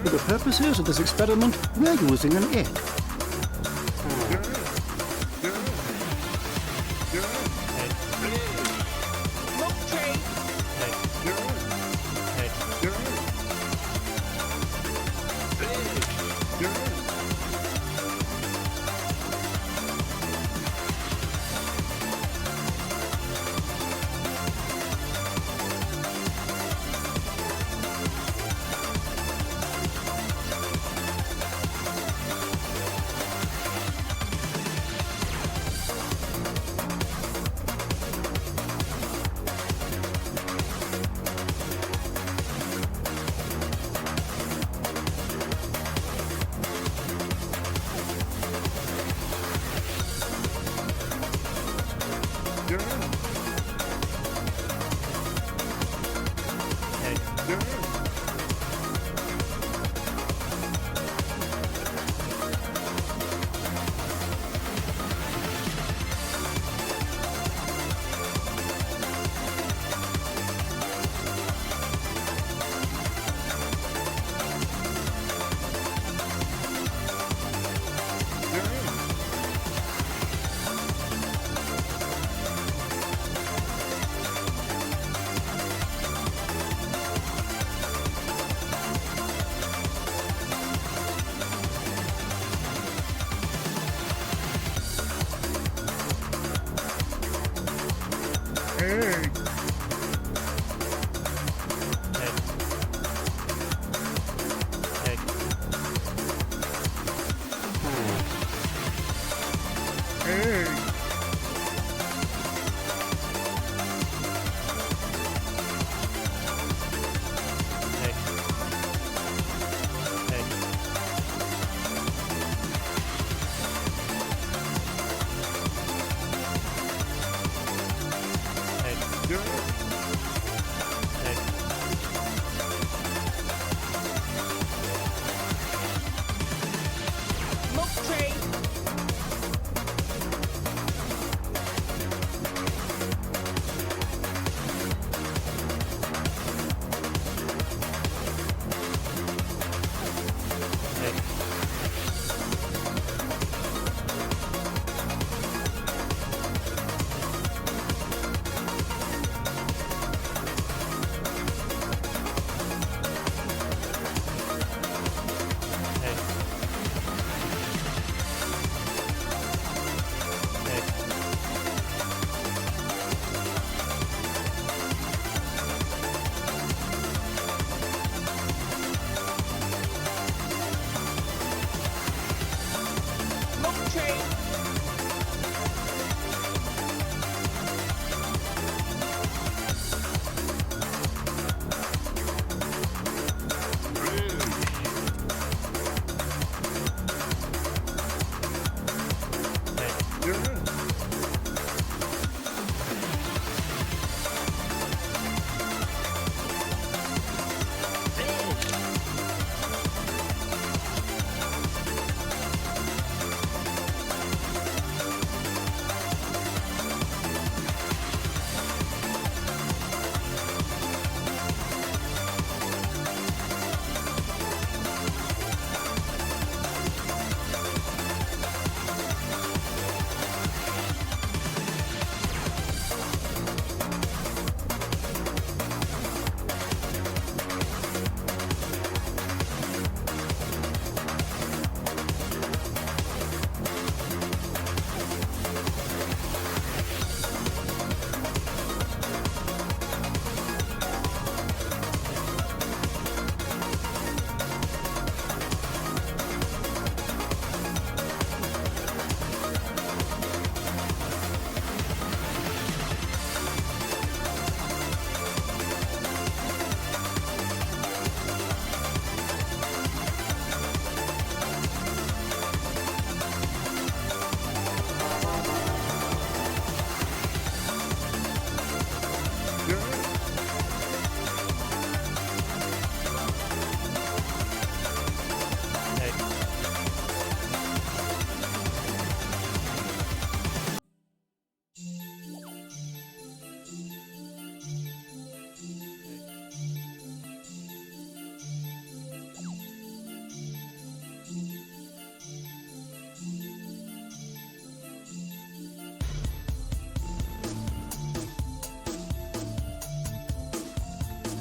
For the purposes of this experiment, we're using an egg.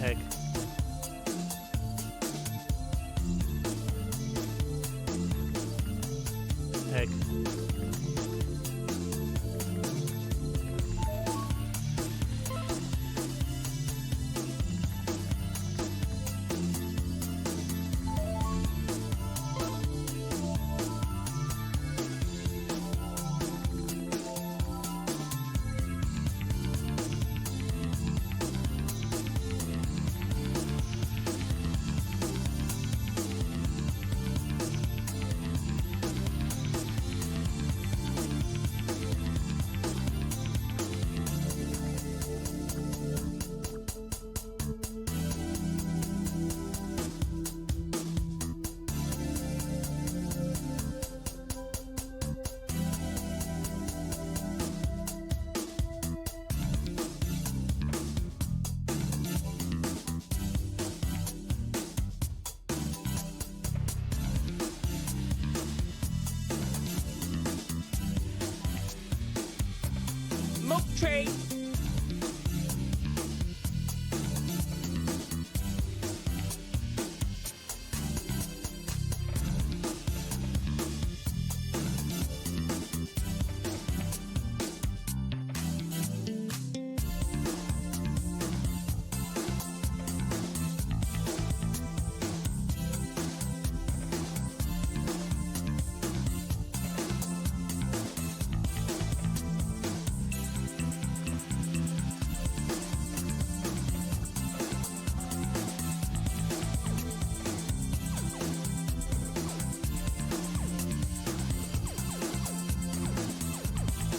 Egg. Egg. Milk tray.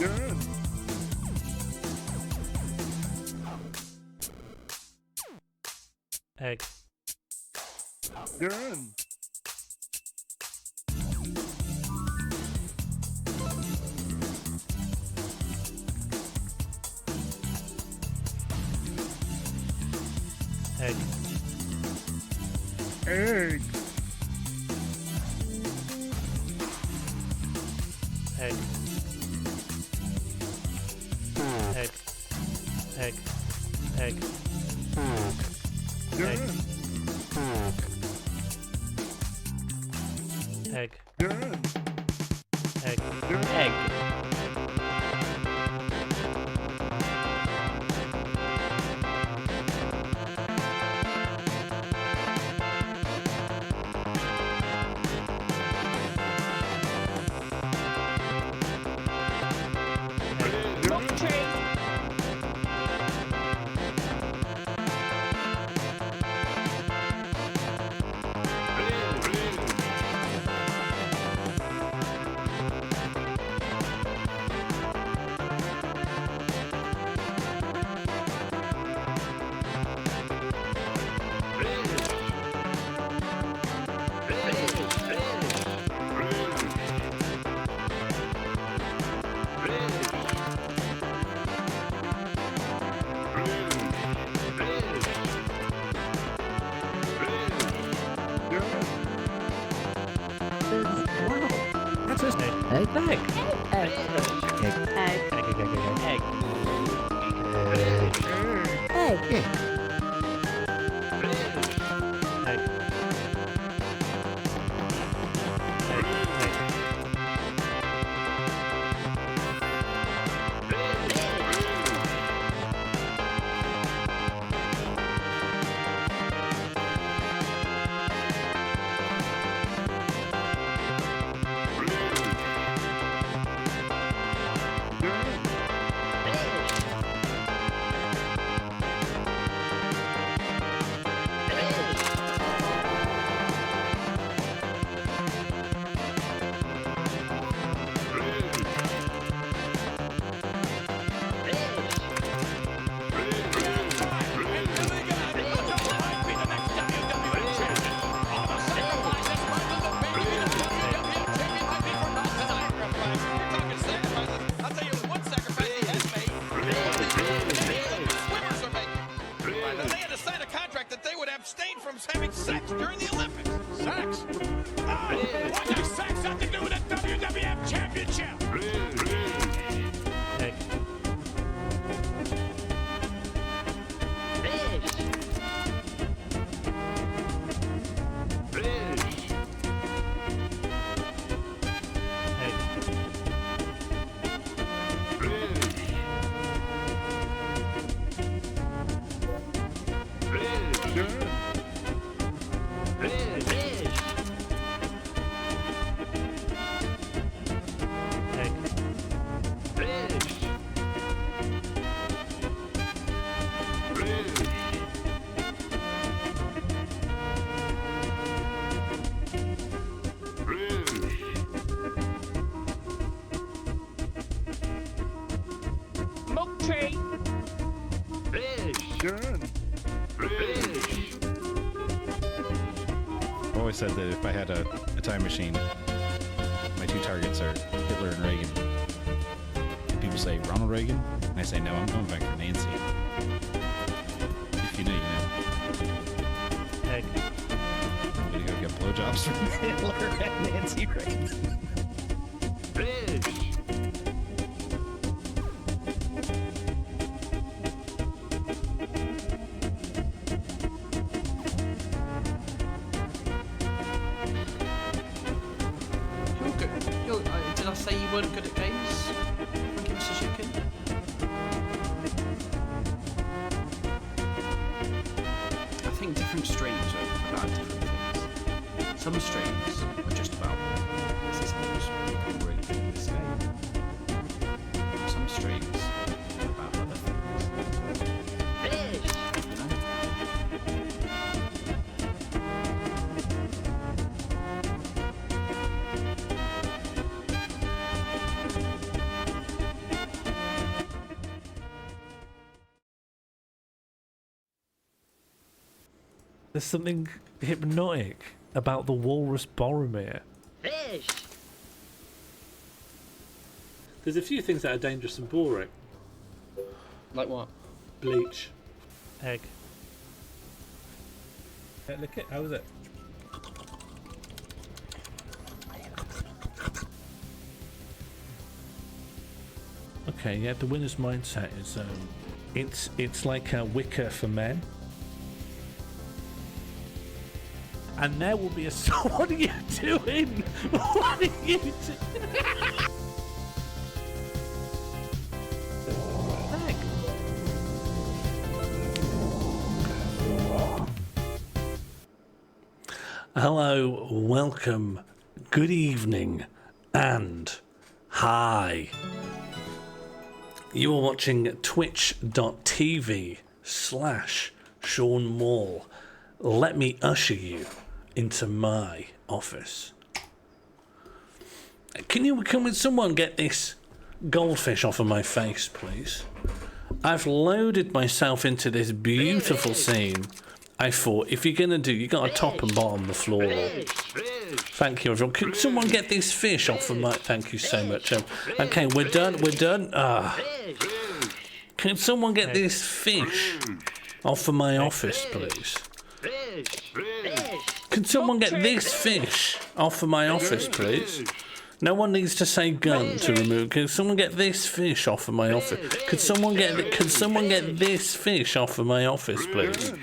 Good. Egg. Good. Egg. Egg. Egg. Egg. Egg. Egg. Good. Egg. Good. Egg. Good. Egg. Milk tray. That's a Egg. egg. Egg. Egg. Egg. Egg. Egg. Egg. Egg. abstain from having sex during the Olympics. Sex? Oh, what does sex have to do with the WWF Championship? Egg. I've always said that if I had a time machine, my two targets are Hitler and Reagan. People say Ronald Reagan, and I say no, I'm going back for Nancy. If you know, you know. Egg. I'm gonna go get blowjobs from Hitler and Nancy Reagan. You're good. Did I say you weren't good at games? Thank you, Mr. Chicken. I think different streams are about different things. Some streams are just about this is how people really play this game. Some streams are about other things. You know? There's something hypnotic about the walrus Boromir. Fish. There's a few things that are dangerous and boring. Like what? Bleach. Egg. Look it. How was it? Okay, yeah. The winner's mindset is it's like a wicker for men. And there will be a. What are you doing? What are you doing? Egg. Hello, welcome, good evening, and hi. You are watching twitch.tv/Sean Mall. Let me usher you into my office. Can someone get this goldfish off of my face, please? I've loaded myself into this beautiful scene. I thought, if you're gonna do, you got to top and bottom the floor. Thank you, everyone. Can someone get this fish off of my? Thank you so much. Okay, we're done. We're done. Can someone get this fish off of my office, please? Can someone get this fish off of my office, please? No one needs to say gun to remove. Can someone get this fish off of my office? Could someone get this fish off of my office, please?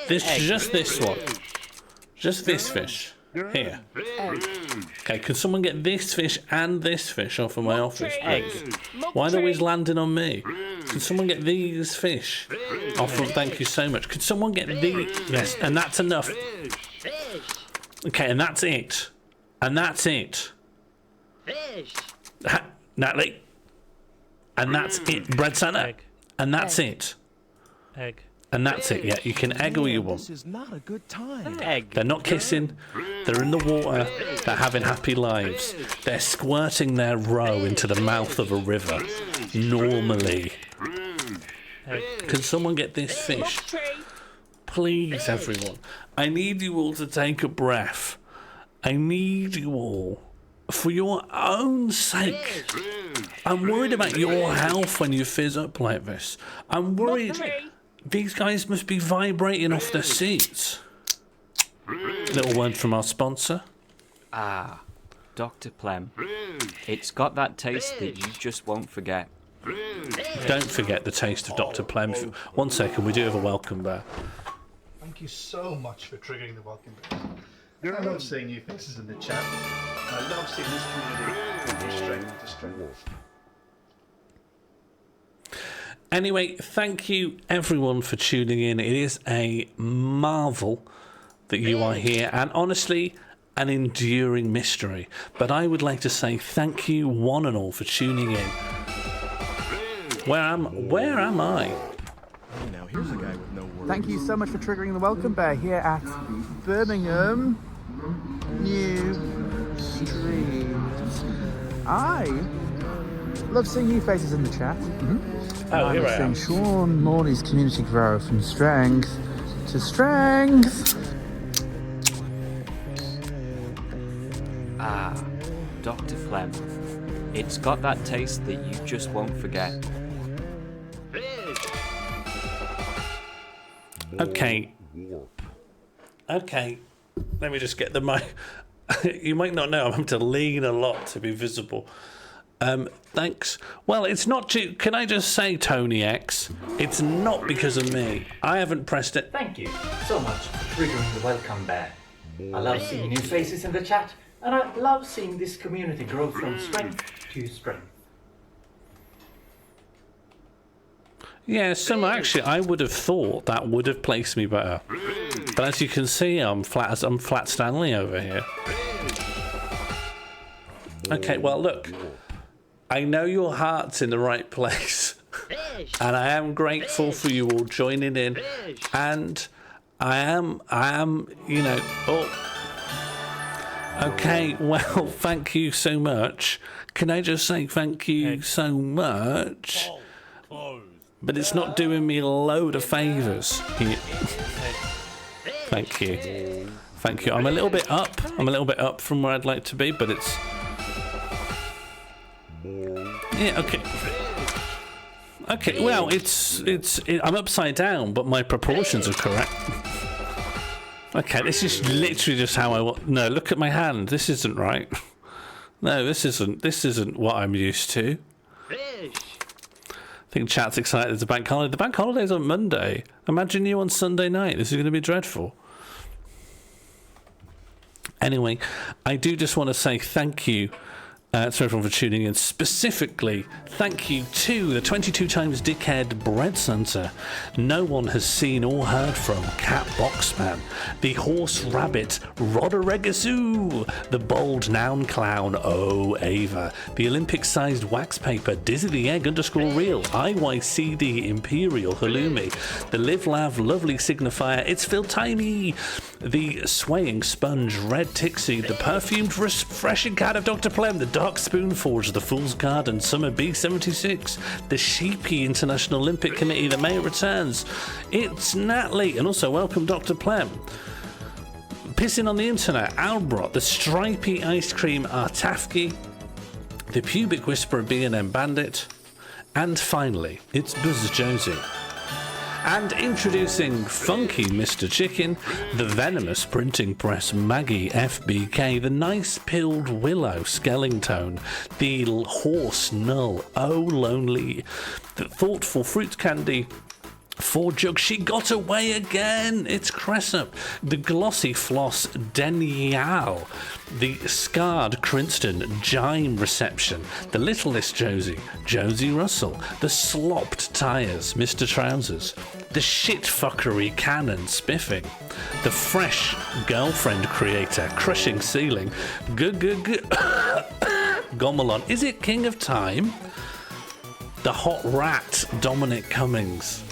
Just this one. Just this fish. Here. Okay, can someone get this fish and this fish off of my office, please? Why are they always landing on me? Can someone get these fish off of... Thank you so much. Could someone get these... Yes, and that's enough. Okay, and that's it. And that's it. Natalie. And that's it. Bread Santa. Egg. And that's it. Egg. And that's it, yeah. You can egg all you want. This is not a good time. Egg. They're not kissing. They're in the water. They're having happy lives. They're squirting their roe into the mouth of a river. Normally. Egg. Can someone get this fish? Please, everyone. I need you all to take a breath. I need you all. For your own sake. I'm worried about your health when you fizz up like this. I'm worried... These guys must be vibrating off their seats. Little word from our sponsor. Ah, Dr. Plem. It's got that taste that you just won't forget. Don't forget the taste of Dr. Plem. 1 second, we do have a welcome bear. Thank you so much for triggering the welcome bear. I love seeing new faces in the chat. I love seeing this community from strength to strength. Anyway, thank you everyone for tuning in. It is a marvel that you are here, and honestly, an enduring mystery. But I would like to say thank you one and all for tuning in. Where am I? Now here's a guy with no words. Thank you so much for triggering the welcome bear here at Birmingham New Street. I Love seeing new faces in the chat. Oh, here I am. Sean Morley's community grow from strength to strength. Ah, Dr. Flem. It's got that taste that you just won't forget. Okay. Okay. Let me just get the mic. You might not know I'm having to lean a lot to be visible. Thanks. Well, it's not too... Can I just say, Tony X, it's not because of me. I haven't pressed it. Thank you so much for triggering the welcome bear. I love seeing new faces in the chat, and I love seeing this community grow from strength to strength. Yeah, so actually, I would have thought that would have placed me better. But as you can see, I'm flat Stanley over here. Okay, well, look. I know your heart's in the right place. And I am grateful for you all joining in. And I am, you know... Oh. Okay, well, thank you so much. Can I just say thank you so much? But it's not doing me a load of favours. Thank you. Thank you. I'm a little bit up. I'm a little bit up from where I'd like to be, but it's... Yeah, okay. Okay, well, I'm upside down, but my proportions are correct. Okay, this is literally just how I want... No, look at my hand. This isn't right. No, this isn't what I'm used to. I think chat's excited. It's a bank holiday. The bank holiday's on Monday. Imagine you on Sunday night. This is going to be dreadful. Anyway, I do just want to say thank you to everyone for tuning in. Specifically, thank you to the 22 times dickhead Bread Santa. No one has seen or heard from Cat Boxman, the horse rabbit Roderigasu, the bold noun clown Oh Ava, the Olympic-sized wax paper Dizzy the Egg _real IYCD Imperial Halloumi, the Live Lav Lovely signifier It's Phil Tiny, the swaying sponge Red Tixie, the perfumed refreshing cat of Dr. Plem, the Dark Spoon Forge, the Fool's Garden, Summer B76, the Sheepy International Olympic Committee, the Mayor returns. It's Natalie, and also welcome Dr. Plem. Pissing on the Internet, Albrot, the Stripy Ice Cream Artafki, the Pubic Whisperer B&M Bandit, and finally, it's Buzz Josie. And introducing Funky Mr. Chicken, the Venomous Printing Press Maggie FBK, the Nice Pilled Willow Skellingtone, the Horse Null Oh Lonely, the Thoughtful Fruit Candy, 4 Jug, she got away again, it's Cressup, the Glossy Floss Denial, the Scarred Crinston Jime Reception, the Littlest Josie, Josie Russell, the Slopped Tires Mr. Trousers, the Shitfuckery Cannon Spiffing, the Fresh Girlfriend Creator Crushing Ceiling, Gomelon, is it King of Time? The Hot Rat Dominic Cummings,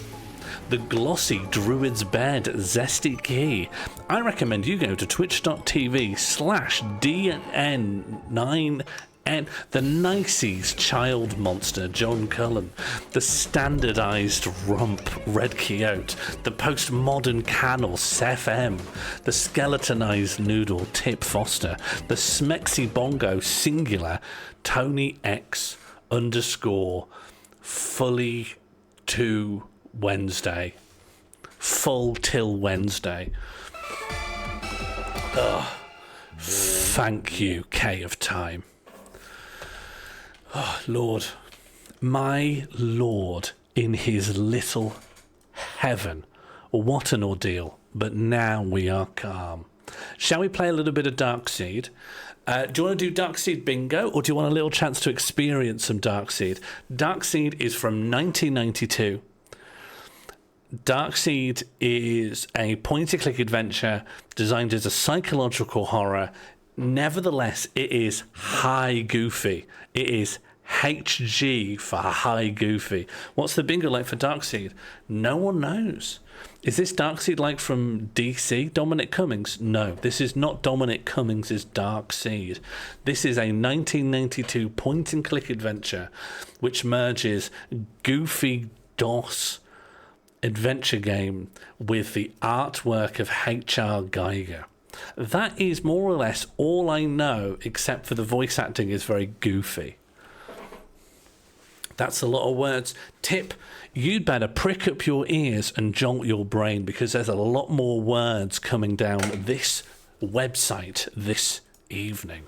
the Glossy Druid's Bed Zesty Key. I recommend you go to twitch.tv/DN9N, the Niceys Child Monster John Cullen, the Standardized Rump Red Quixote, the Postmodern Cannel Seth M, the Skeletonized Noodle Tip Foster, the Smexy Bongo Singular Tony X _ fully to Wednesday. Full till Wednesday. Thank you, K of Time. Oh, Lord. My Lord in his little heaven. What an ordeal. But now we are calm. Shall we play a little bit of Darkseed? Do you want to do Darkseed bingo, or do you want a little chance to experience some Darkseed? Darkseed is from 1992. Darkseed is a point-and-click adventure designed as a psychological horror. Nevertheless, it is high goofy. It is HG for High Goofy. What's the bingo like for Darkseid? No one knows. Is this Darkseid like from DC? Dominic Cummings? No, this is not Dominic Cummings' Darkseid. This is a 1992 point-and-click adventure which merges goofy DOS adventure game with the artwork of H.R. Geiger. That is more or less all I know, except for the voice acting is very goofy. That's a lot of words. Tip, you'd better prick up your ears and jolt your brain, because there's a lot more words coming down this website this evening.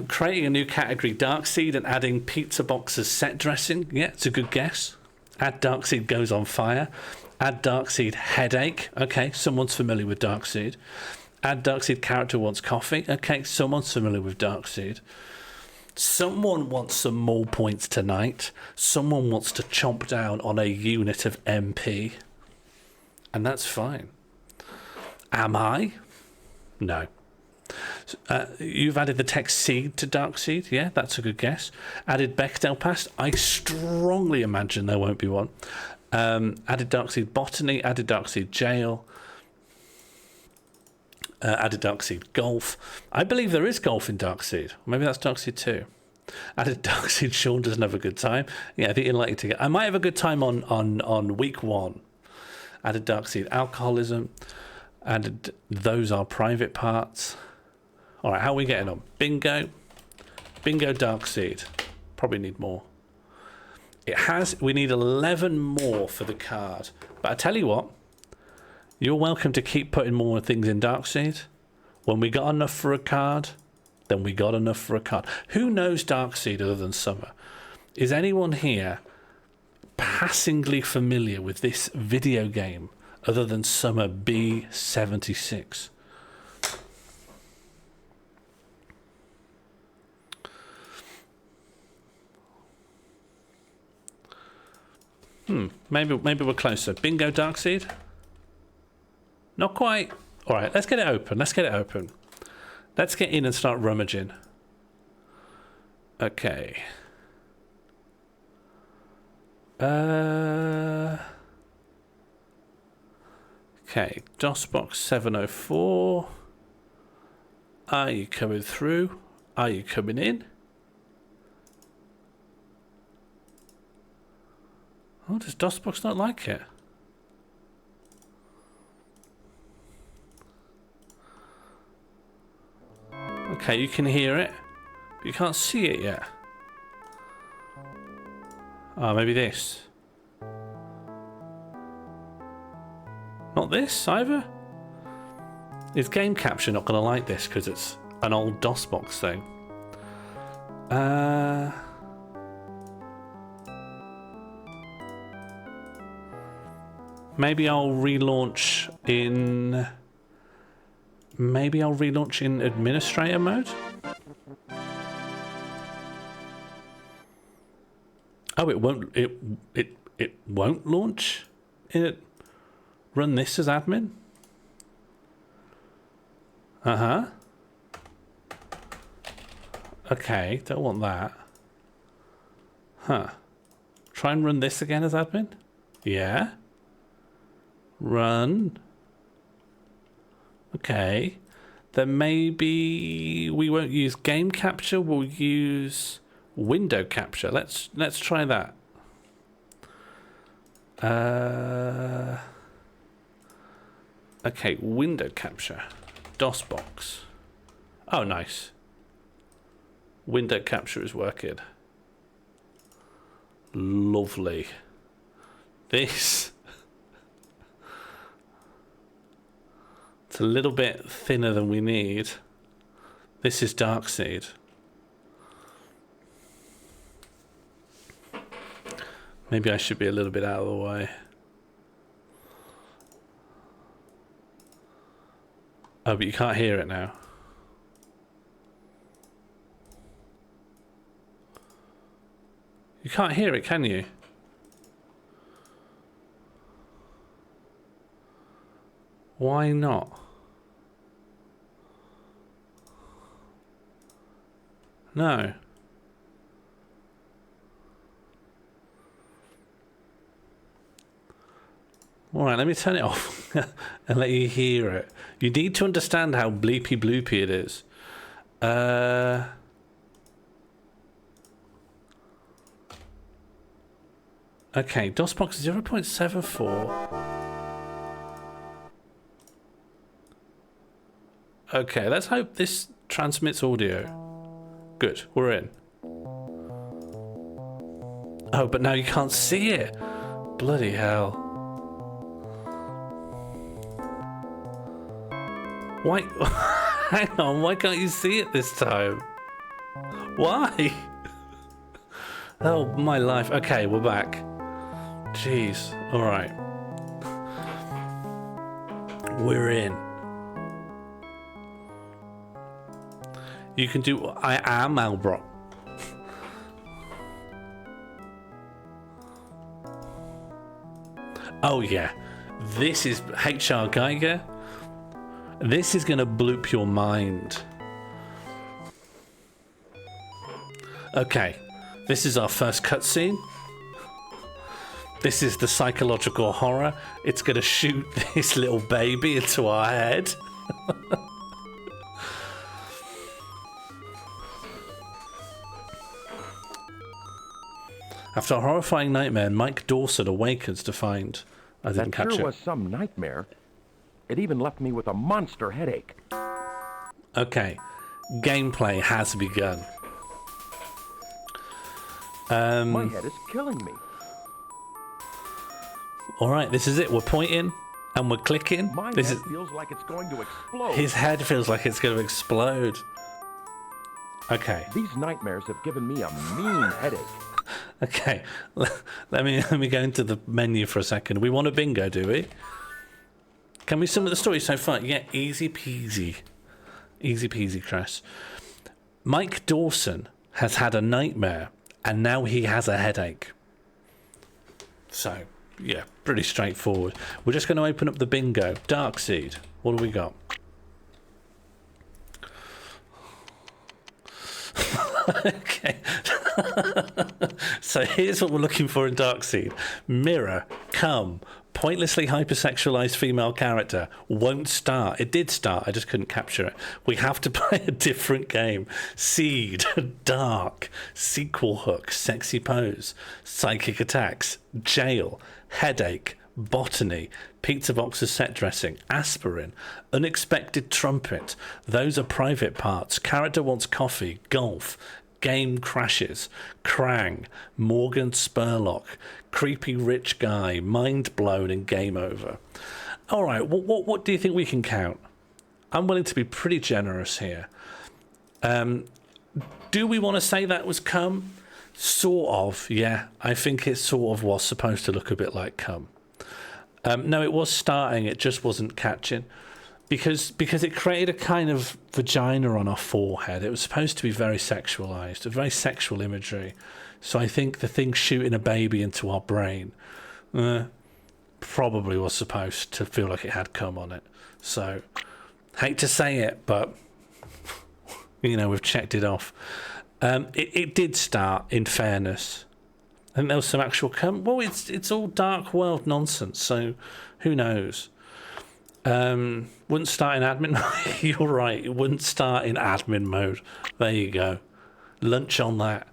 Creating a new category, Darkseid, and adding pizza boxes set dressing. Yeah, it's a good guess. Add Darkseid goes on fire. Add Darkseid headache. Okay, someone's familiar with Darkseid. Add Darkseid character wants coffee. Okay, someone's familiar with Darkseid. Someone wants some more points tonight. Someone wants to chomp down on a unit of MP. And that's fine. Am I? No. You've added the text seed to Darkseid. Yeah, that's a good guess. Added Bechdel past. I strongly imagine there won't be one. Added Darkseid botany. Added Darkseid jail. Added Darkseid golf. I believe there is golf in Darkseid. Maybe that's Darkseid 2. Added Darkseid Sean doesn't have a good time. Yeah, I think you're likely to get... I might have a good time on week 1. Added Darkseid alcoholism. Added those are private parts. All right, how are we getting on? Bingo. Bingo Darkseid. Probably need more. It has... We need 11 more for the card. But I tell you what. You're welcome to keep putting more things in Darkseid. When we got enough for a card, then we got enough for a card. Who knows Darkseid other than Summer? Is anyone here passingly familiar with this video game other than Summer B76? Maybe we're closer. Bingo Darkseid? Not quite. All right, let's get it open. Let's get it open. Let's get in and start rummaging. Okay. Okay, DOSBox 704. Are you coming through? Are you coming in? Oh, does DOSBox not like it? Okay, you can hear it, but you can't see it yet. Oh, maybe this. Not this either? Is Game Capture not going to like this because it's an old DOSBox thing? Maybe I'll relaunch in... Maybe I'll relaunch in administrator mode? Oh, it won't... It won't launch in it. Run this as admin? Uh-huh. Okay, don't want that. Huh. Try and run this again as admin? Yeah. Run. Okay. Then maybe we won't use game capture, we'll use window capture. Let's try that. Okay, window capture. DOSBox. Oh, nice. Window capture is working. Lovely. This. It's a little bit thinner than we need. This is Darkseid. Maybe I should be a little bit out of the way. Oh, but you can't hear it now. You can't hear it, can you? Why not? No. All right, let me turn it off and let you hear it. You need to understand how bleepy bloopy it is. Okay, DOSBox 0.74. Okay, let's hope this transmits audio. Good, we're in. Oh, but now you can't see it. Bloody hell. Why? Hang on, why can't you see it this time? Why? Oh, my life. Okay, we're back. Jeez. Alright. We're in. You can do... I am Albrock. Oh, yeah. This is HR Geiger. This is going to bloop your mind. Okay. This is our first cutscene. This is the psychological horror. It's going to shoot this little baby into our head. After a horrifying nightmare, Mike Dawson awakens to find... I didn't catch it. That sure was some nightmare. It even left me with a monster headache. Okay. Gameplay has begun. My head is killing me. Alright, this is it. We're pointing and we're clicking. My head feels like it's going to explode. His head feels like it's going to explode. Okay. These nightmares have given me a mean headache. Okay, let me go into the menu for a second. We want a bingo, do we? Can we sum up the story so far? Yeah, easy peasy. Easy peasy, Chris. Mike Dawson has had a nightmare, and now he has a headache. So, yeah, pretty straightforward. We're just going to open up the bingo. Darkseed, what do we got? Okay. So here's what we're looking for in Darkseed. Mirror, come, pointlessly hypersexualized female character, won't start. It did start, I just couldn't capture it. We have to play a different game. Seed, dark, sequel hook, sexy pose, psychic attacks, jail, headache, botany, pizza boxes set dressing, aspirin, unexpected trumpet, those are private parts, character wants coffee, golf, game crashes, Krang, Morgan Spurlock, creepy rich guy, mind blown and game over. All right, what do you think we can count? I'm willing to be pretty generous here. Do we want to say that was cum? Sort of, yeah. I think it sort of was supposed to look a bit like cum. No, it was starting, it just wasn't catching. Because it created a kind of vagina on our forehead. It was supposed to be very sexualized, a very sexual imagery. So I think the thing shooting a baby into our brain probably was supposed to feel like it had cum on it. So, hate to say it, but, you know, we've checked it off. It did start, in fairness. I think there was some actual cum. Well, it's all dark world nonsense, so who knows? Wouldn't start in admin mode. You're right, it wouldn't start in admin mode. There you go. Lunch on that.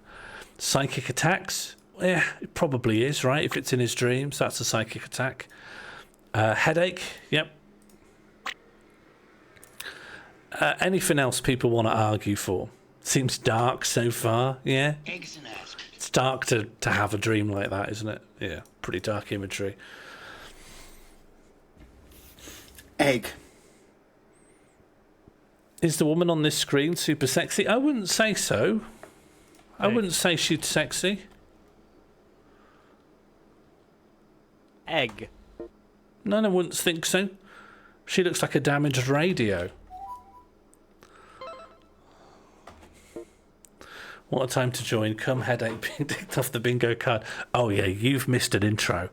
Psychic attacks? Yeah, it probably is, right? If it's in his dreams, that's a psychic attack. Headache? Yep. Anything else people want to argue for? Seems dark so far, yeah? It's dark to have a dream like that, isn't it? Yeah, pretty dark imagery. Egg. Is the woman on this screen super sexy? I wouldn't say so. I wouldn't say she's sexy. Egg. No, I wouldn't think so. She looks like a damaged radio. What a time to join. Come headache being ticked off the bingo card. Oh yeah, you've missed an intro.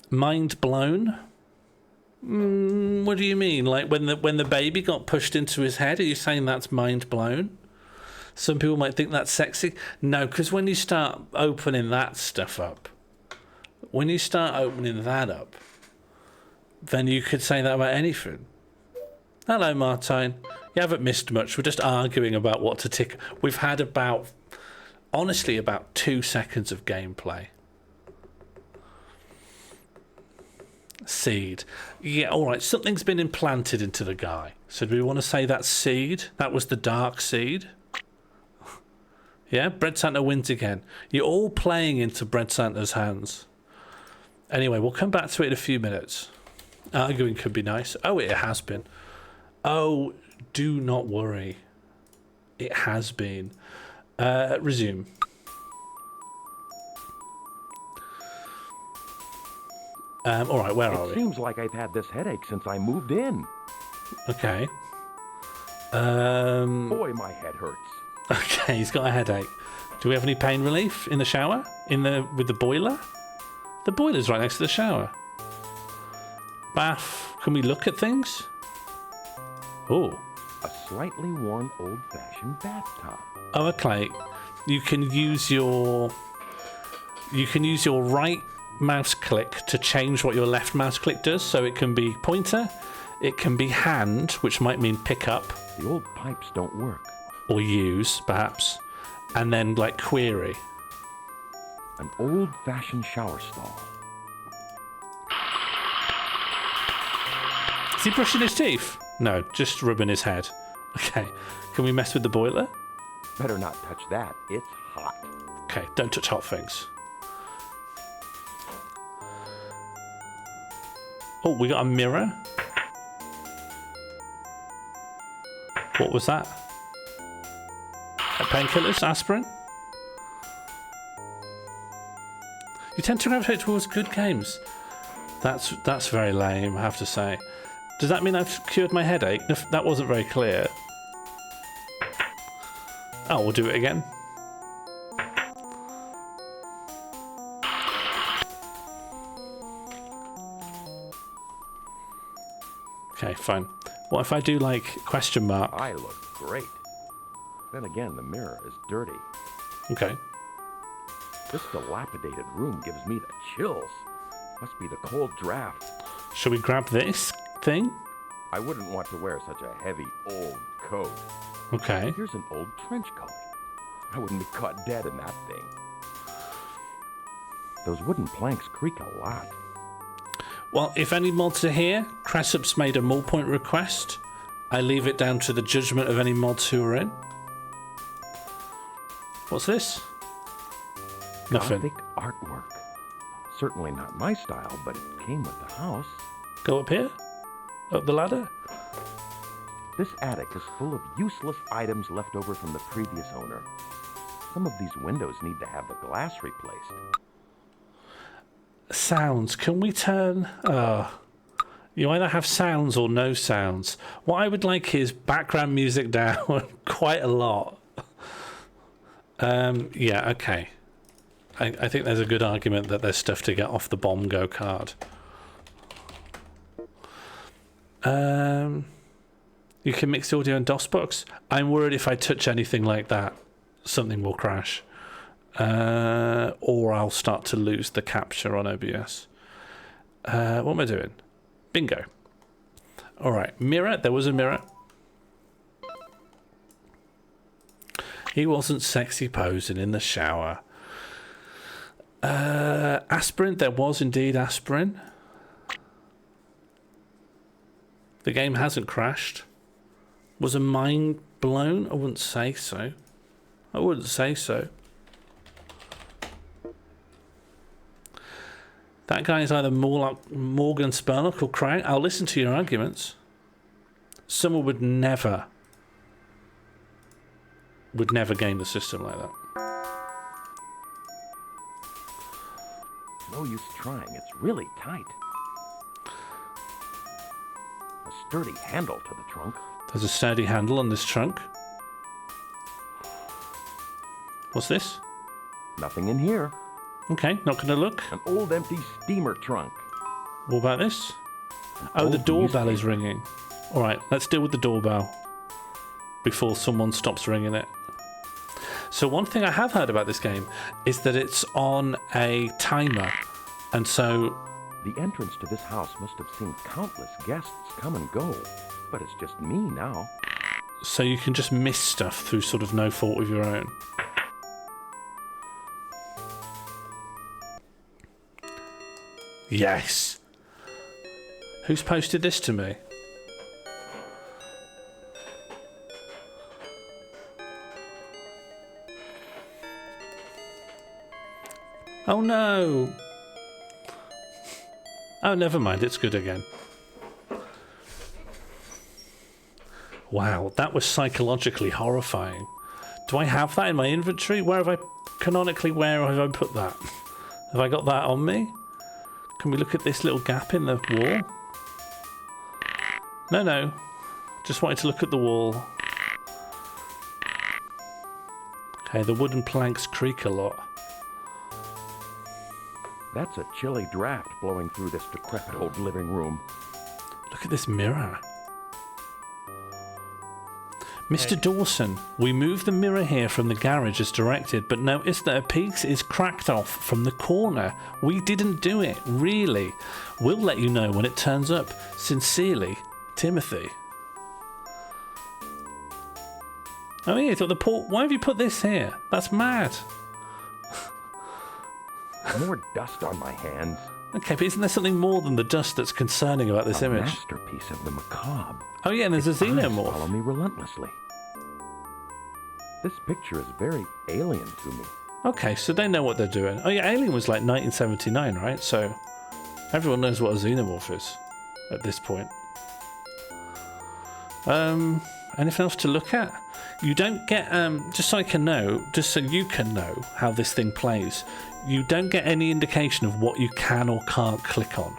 Mind blown? What do you mean? Like when the baby got pushed into his head? Are you saying that's mind blown? Some people might think that's sexy. No, because when you start opening that stuff up, when you start opening that up, then you could say that about anything. Hello, Martine. You haven't missed much. We're just arguing about what to tick. We've had honestly, about 2 seconds of gameplay. Seed. Yeah, alright, something's been implanted into the guy. So do we want to say that's seed? That was the dark seed? Yeah, Bread Santa wins again. You're all playing into Bread Santa's hands. Anyway, we'll come back to it in a few minutes. Arguing could be nice. Oh, it has been. Oh, do not worry. It has been. Resume. Alright, where are we? It seems like I've had this headache since I moved in. Okay. Boy, my head hurts. Okay, he's got a headache. Do we have any pain relief in the shower? With the boiler? The boiler's right next to the shower. Bath. Can we look at things? Oh. A slightly worn old-fashioned bathtub. Oh, okay. You can use your right mouse click to change what your left mouse click does. So it can be pointer, it can be hand, which might mean pick up. The old pipes don't work. Or use, perhaps. And then, like, query. An old-fashioned shower stall. Is he brushing his teeth? No, just rubbing his head. Okay. Can we mess with the boiler? Better not touch that. It's hot. Okay, don't touch hot things. Oh, we got a mirror. What was that? Painkillers? Aspirin? You tend to gravitate towards good games. That's very lame, I have to say. Does that mean I've cured my headache? That wasn't very clear. Oh, we'll do it again. Okay, fine. What if I do, like, question mark? I look great. Then again, the mirror is dirty. Okay. This dilapidated room gives me the chills. Must be the cold draft. Shall we grab this thing? I wouldn't want to wear such a heavy, old coat. Okay. Here's an old trench coat. I wouldn't be caught dead in that thing. Those wooden planks creak a lot. Well, if any mods are here, Cressup's made a more point request. I leave it down to the judgment of any mods who are in. What's this? Nothing. Gothic artwork. Certainly not my style, but it came with the house. Go up here? Up the ladder? This attic is full of useless items left over from the previous owner. Some of these windows need to have the glass replaced. Sounds. Can we turn... you either have sounds or no sounds. What I would like is background music down quite a lot. Yeah, okay. I think there's a good argument that there's stuff to get off the bomb go-kart. You can mix audio and DOSBox. I'm worried if I touch anything like that, something will crash. Or I'll start to lose the capture on OBS. What am I doing? Bingo. Alright, mirror. There was a mirror. He wasn't sexy posing in the shower. Aspirin. There was indeed aspirin. The game hasn't crashed. Was a mind blown? I wouldn't say so. I wouldn't say so. That guy is either Morgan Spurlock or Crown. I'll listen to your arguments. Someone would never game the system like that. No use trying. It's really tight. A sturdy handle to the trunk. There's a sturdy handle on this trunk. What's this? Nothing in here. Okay, not gonna look. An old empty steamer trunk. What about this? Oh, the doorbell is ringing. Alright, let's deal with the doorbell before someone stops ringing it. So one thing I have heard about this game is that it's on a timer. And so... The entrance to this house must have seen countless guests come and go, but it's just me now. So you can just miss stuff through sort of no fault of your own. Yes! Who's posted this to me? Oh no! Oh, never mind, it's good again. Wow, that was psychologically horrifying. Do I have that in my inventory? Where have I... Canonically, where have I put that? Have I got that on me? Can we look at this little gap in the wall? No. Just wanted to look at the wall. Okay, the wooden planks creak a lot. That's a chilly draft blowing through this decrepit old living room. Look at this mirror. Mr. Dawson, we moved the mirror here from the garage as directed, but notice that a piece is cracked off from the corner. We didn't do it, really. We'll let you know when it turns up. Sincerely, Timothy. Oh yeah, it's got the port. Why have you put this here? That's mad. More dust on my hands. Okay, but isn't there something more than the dust that's concerning about this image? Masterpiece of the macabre. Oh yeah, and there's a xenomorph. Follow me relentlessly. This picture is very alien to me. Okay, so they know what they're doing. Oh yeah, Alien was like 1979, right? So everyone knows what a xenomorph is at this point. Anything else to look at? You don't get, just so I can know, just so you can know how this thing plays, you don't get any indication of what you can or can't click on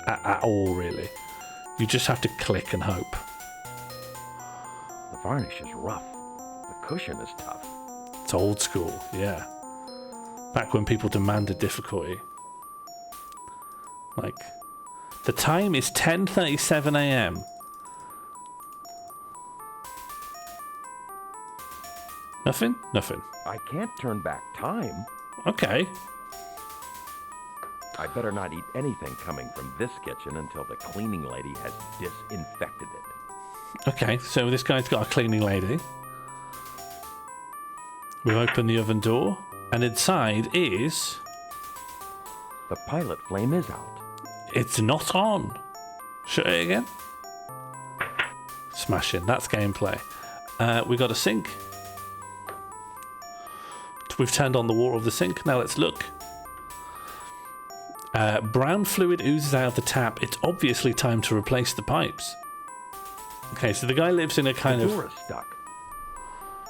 at all, really. You just have to click and hope. The varnish is rough. The cushion is tough. It's old school, yeah. Back when people demanded difficulty. Like, the time is 10:37 a.m. Nothing? Nothing. I can't turn back time. Okay. I better not eat anything coming from this kitchen until the cleaning lady has disinfected it. Okay, so this guy's got a cleaning lady. We've opened the oven door, and inside is... The pilot flame is out. It's not on. Shut it again. Smashing, that's gameplay. We got a sink. We've turned on the water of the sink. Now let's look. Brown fluid oozes out of the tap. It's obviously time to replace the pipes. Okay, so the guy lives in a kind of... The door is stuck.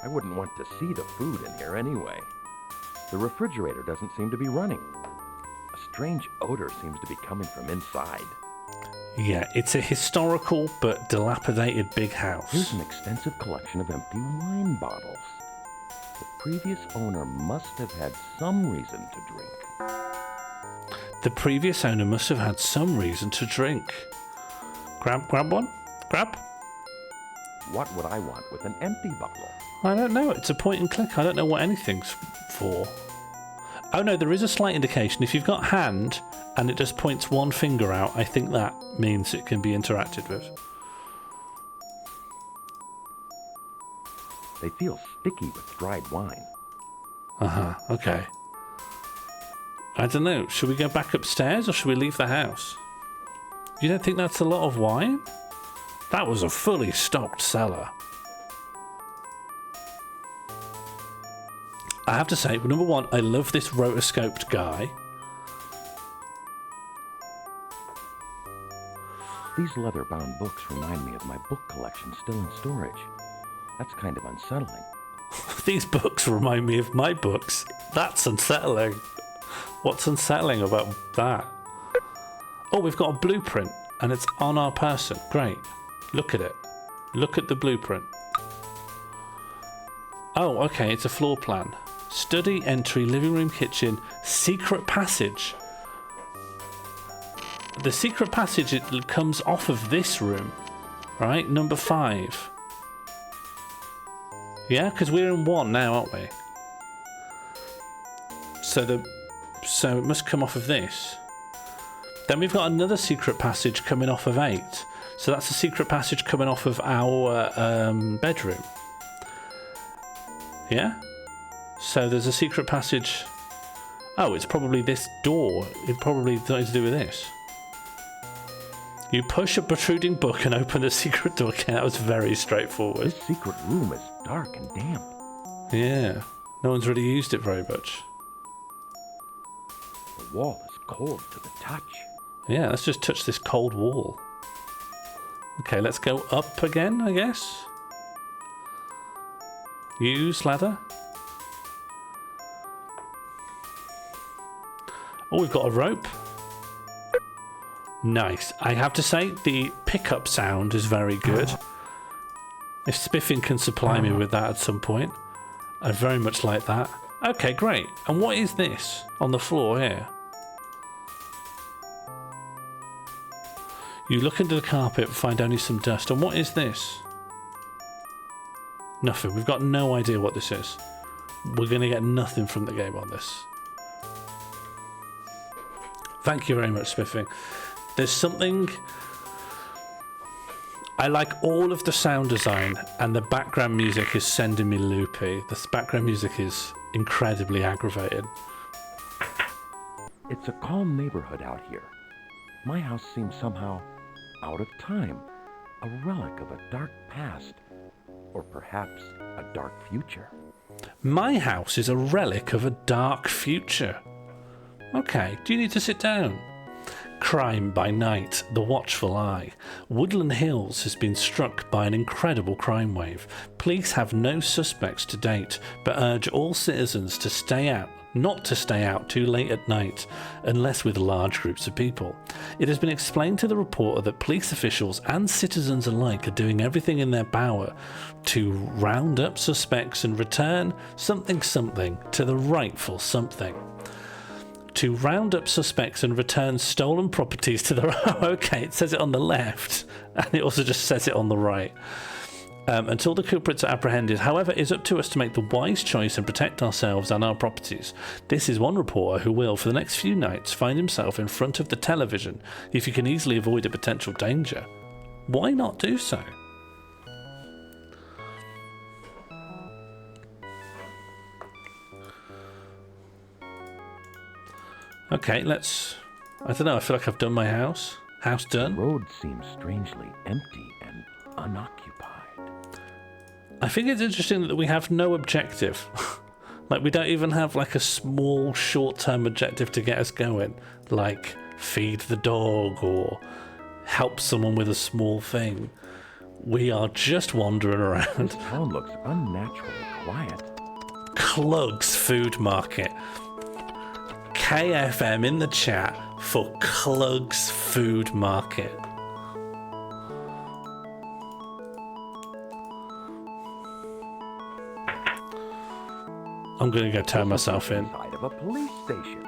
I wouldn't want to see the food in here anyway. The refrigerator doesn't seem to be running. A strange odor seems to be coming from inside. Yeah, it's a historical but dilapidated big house. Here's an extensive collection of empty wine bottles. The previous owner must have had some reason to drink. The previous owner must have had some reason to drink. Grab one? Grab? What would I want with an empty bottle? I don't know. It's a point and click. I don't know what anything's for. Oh no, there is a slight indication. If you've got hand and it just points one finger out, I think that means it can be interacted with. They feel sticky with dried wine. Okay. I don't know. Should we go back upstairs or should we leave the house? You don't think that's a lot of wine? That was a fully stocked cellar. I have to say, number one, I love this rotoscoped guy. These leather-bound books remind me of my book collection still in storage. That's kind of unsettling. These books remind me of my books. That's unsettling. What's unsettling about that? Oh, we've got a blueprint and it's on our person. Great. Look at it. Look at the blueprint. Oh, okay, it's a floor plan. Study, entry, living room, kitchen, secret passage. The secret passage, it comes off of this room, right? Number 5. Yeah, because we're in 1 now, aren't we? So it must come off of this. Then we've got another secret passage coming off of 8. So that's a secret passage coming off of our bedroom. Yeah? So there's a secret passage. Oh, it's probably this door. It probably something to do with this. You push a protruding book and open the secret door. Okay, that was very straightforward. This secret room is dark and damp. Yeah, no one's really used it very much. The wall is cold to the touch. Yeah, let's just touch this cold wall. Okay, let's go up again, I guess. Use ladder. Oh, we've got a rope. Nice. I have to say, the pickup sound is very good. If Spiffing can supply me with that at some point, I'd very much like that. Okay, great. And what is this on the floor here? You look under the carpet, find only some dust. And what is this? Nothing. We've got no idea what this is. We're going to get nothing from the game on this. Thank you very much, Spiffing. There's something... I like all of the sound design, and the background music is sending me loopy. The background music is incredibly aggravating. It's a calm neighborhood out here. My house seems somehow out of time, a relic of a dark past, or perhaps a dark future. My house is a relic of a dark future. Okay, do you need to sit down? Crime by night, the watchful eye. Woodland Hills has been struck by an incredible crime wave. Police have no suspects to date, but urge all citizens to stay out, not to stay out too late at night, unless with large groups of people. It has been explained to the reporter that police officials and citizens alike are doing everything in their power to round up suspects and return something to the rightful something. To round up suspects and return stolen properties to the... Oh, okay, it says it on the left, and it also just says it on the right. Until the culprits are apprehended. However, it is up to us to make the wise choice and protect ourselves and our properties. This is one reporter who will, for the next few nights, find himself in front of the television if he can easily avoid a potential danger. Why not do so? Okay, let's... I don't know, I feel like I've done my house. House done. The road seems strangely empty and unoccupied. I think it's interesting that we have no objective. Like, we don't even have, like, a small, short-term objective to get us going. Like, feed the dog or help someone with a small thing. We are just wandering around. This town looks unnaturally quiet. Clug's Food Market. KFM in the chat for Clug's Food Market. I'm going to go turn myself in. Inside of a police station.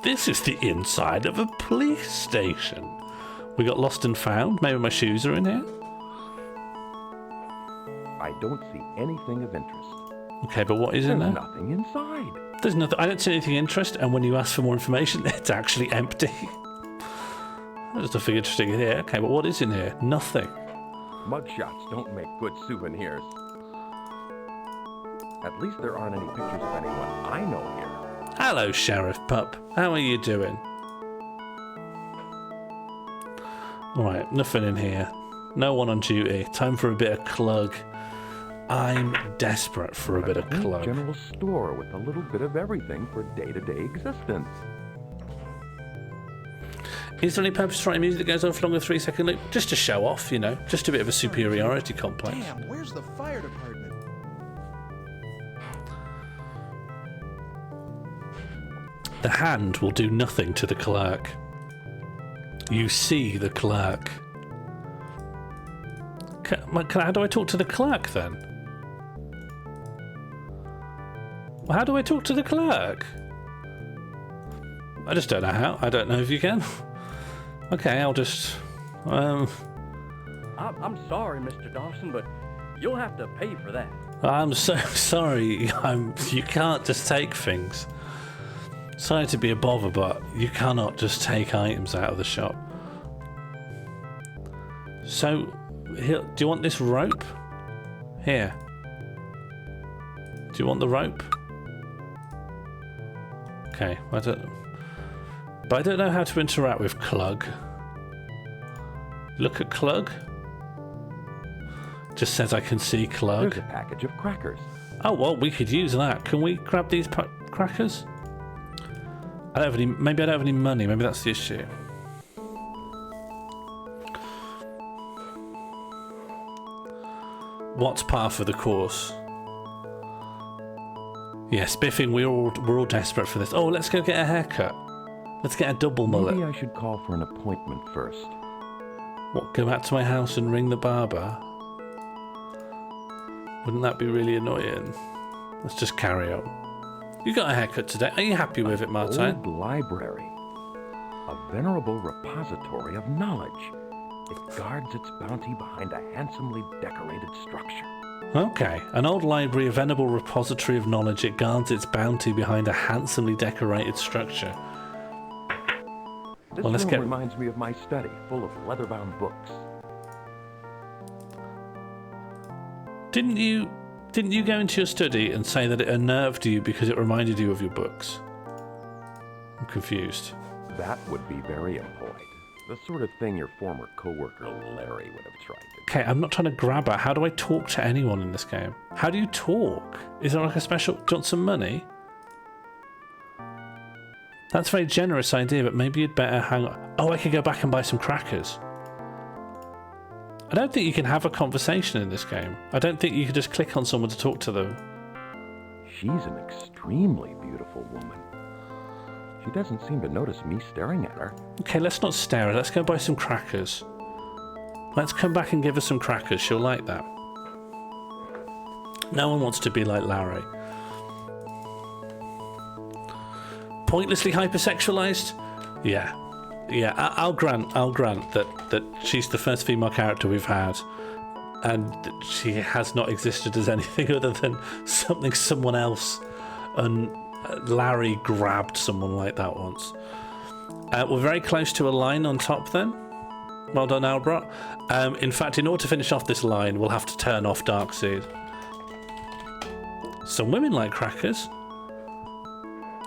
This is the inside of a police station. We got lost and found. Maybe my shoes are in here. I don't see anything of interest. Okay, but what is in there? There's nothing inside. There's nothing. I don't see anything interesting, and when you ask for more information, it's actually empty. There's nothing interesting in here. Okay, but what is in here? Nothing. Mugshots don't make good souvenirs. At least there aren't any pictures of anyone I know here. Hello, Sheriff Pup. How are you doing? Alright, nothing in here. No one on duty. Time for a bit of Clug. I'm desperate for a bit of Clug. General store with a little bit of everything for day-to-day existence. Is there any purpose for writing music that goes on for longer than 3-second loop? Just to show off, you know. Just a bit of a superiority complex. Damn, where's the fire department? The hand will do nothing to the clerk. You see the clerk. How do I talk to the clerk then? Well, how do I talk to the clerk? I just don't know how. I don't know if you can. Okay, I'll just... I'm sorry, Mr. Dawson, but you'll have to pay for that. I'm so sorry. You can't just take things. Sorry to be a bother, but you cannot just take items out of the shop. So, here, do you want this rope? Here. Do you want the rope? Okay, but I don't know how to interact with Clug. Look at Clug. Just says I can see Clug. There's a package of crackers. Oh well, we could use that. Can we grab these crackers? I don't have any. Maybe I don't have any money. Maybe that's the issue. What's par for the course? Yeah, spiffing. We're all desperate for this. Oh, let's go get a haircut. Let's get a double mullet. Maybe I should call for an appointment first. What? Go back to my house and ring the barber? Wouldn't that be really annoying? Let's just carry on. You got a haircut today. Are you happy with it, Martine? Old library. A venerable repository of knowledge. It guards its bounty behind a handsomely decorated structure. Okay. An old library, a venerable repository of knowledge. It guards its bounty behind a handsomely decorated structure. This room reminds me of my study, full of leather-bound books. Didn't you go into your study and say that it unnerved you because it reminded you of your books? I'm confused. That would be very impolite. The sort of thing your former co-worker Larry would have tried to do. Okay, I'm not trying to grab her. How do I talk to anyone in this game? How do you talk? Is there like a special... Do you want some money? That's a very generous idea, but maybe you'd better hang on. Oh, I could go back and buy some crackers. I don't think you can have a conversation in this game. I don't think you can just click on someone to talk to them. She's an extremely beautiful woman. She doesn't seem to notice me staring at her. Okay, let's not stare at her. Let's go buy some crackers. Let's come back and give her some crackers. She'll like that. No one wants to be like Larry. Pointlessly hypersexualized? Yeah. Yeah, I'll grant that she's the first female character we've had, and she has not existed as anything other than something someone else, and Larry grabbed someone like that once. We're very close to a line on top then. Well done, Albert. In fact, in order to finish off this line, we'll have to turn off Darkseid. Some women like crackers.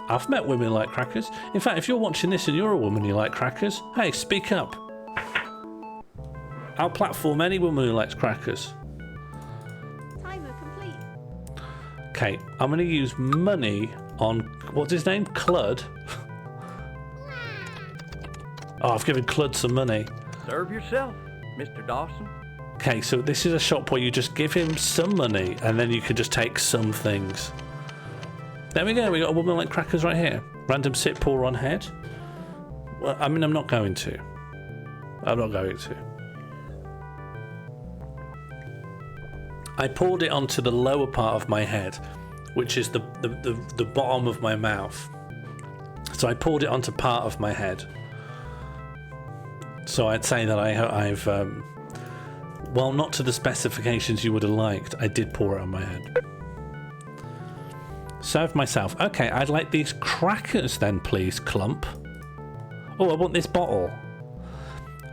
I've met women like crackers. In fact, if you're watching this and you're a woman you like crackers, hey, speak up. I'll platform any woman who likes crackers. Timer complete. Okay, I'm going to use money on... What's his name? Clud? Oh, I've given Clud some money. Serve yourself, Mr. Dawson. Okay, so this is a shop where you just give him some money and then you can just take some things. There we go, we got a woman like crackers right here. Random sit, pour on head. Well, I mean, I'm not going to. I poured it onto the lower part of my head, which is the bottom of my mouth. So I poured it onto part of my head. So I'd say that I've well, not to the specifications you would have liked. I did pour it on my head. Serve myself. Okay, I'd like these crackers then, please, Clump. Oh, I want this bottle.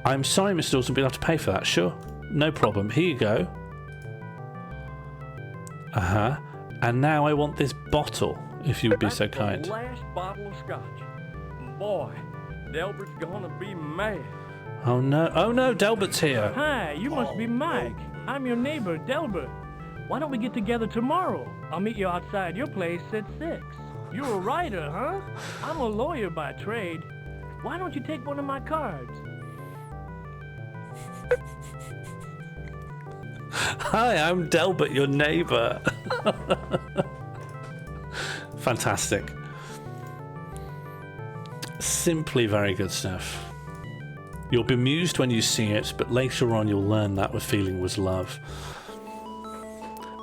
I'm sorry, Mr. Dawson, but you'll have to pay for that. Sure. No problem. Here you go. Uh-huh. And now I want this bottle, if you would be so kind. The last bottle of scotch. Boy, Delbert's gonna be mad. Oh no. Oh no, Delbert's here. Hi, you must be Mike. I'm your neighbor, Delbert. Why don't we get together tomorrow? I'll meet you outside your place at 6. You're a writer, huh? I'm a lawyer by trade. Why don't you take one of my cards? Hi, I'm Delbert, your neighbor. Fantastic. Simply very good stuff. You'll be amused when you see it, but later on you'll learn that the feeling was love.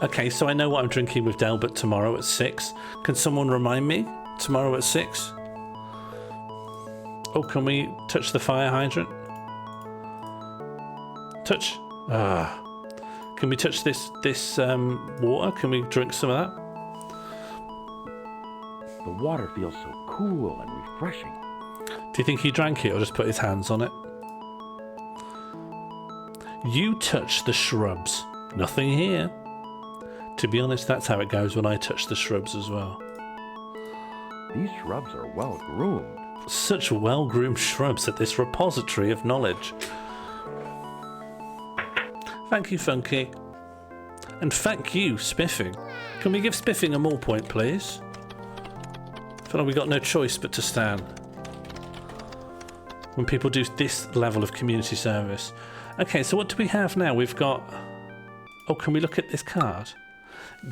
Okay, so I know what I'm drinking with Delbert tomorrow at 6. Can someone remind me? Tomorrow at 6? Oh, can we touch the fire hydrant? Touch? Ah. Can we touch this water? Can we drink some of that? The water feels so cool and refreshing. Do you think he drank it or just put his hands on it? You touch the shrubs. Nothing here. To be honest, that's how it goes when I touch the shrubs as well. These shrubs are well groomed. Such well-groomed shrubs at this repository of knowledge. Thank you, Funky. And thank you, Spiffing. Can we give Spiffing a more point, please? I feel like we got no choice but to stand when people do this level of community service. Okay, so what do we have now? We've got... Oh, can we look at this card?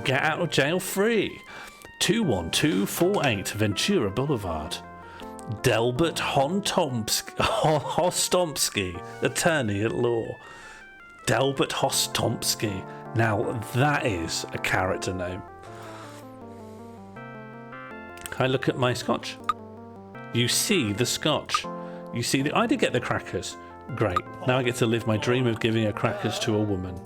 Get out of jail free. 21248 Ventura Boulevard. Delbert Hostomsky, attorney at law. Delbert Hostomsky. Now that is a character name. Can I look at my scotch? You see the scotch. You see the... I did get the crackers. Great. Now I get to live my dream of giving a crackers to a woman.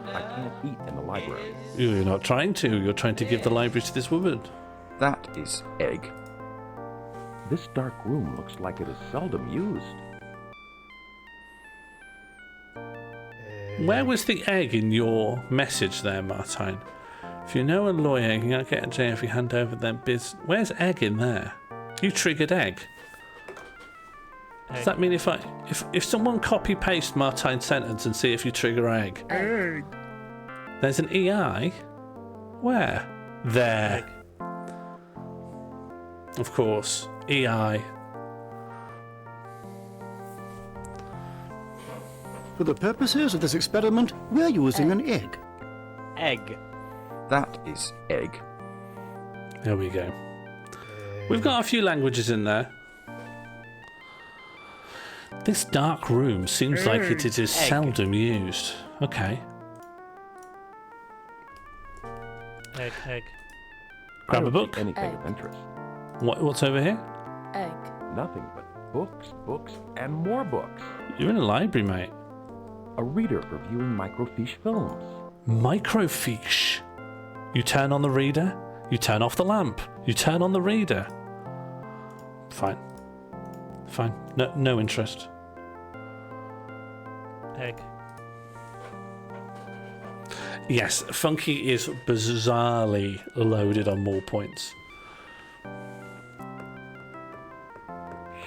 I can't eat in the library. You're not trying to. You're trying to give the library to this woman. That is egg. This dark room looks like it is seldom used. Where was the egg in your message there, Martine? If you know a lawyer, you can get a jail if you hand over their biz. Where's egg in there? You triggered egg. Does that mean if someone copy paste Martine's sentence and see if you trigger egg? Egg. There's an EI? Where? There. Of course. EI. For the purposes of this experiment, we're using an egg. Egg. That is egg. There we go. We've got a few languages in there. This dark room seems like it is seldom used. Okay. Egg. Grab a book. Anything of interest. What's over here? Egg. Nothing but books, and more books. You're in a library, mate. A reader for viewing microfiche films. Microfiche. You turn on the reader, you turn off the lamp, you turn on the reader. Fine. No interest. Egg. Yes, Funky is bizarrely loaded on more points.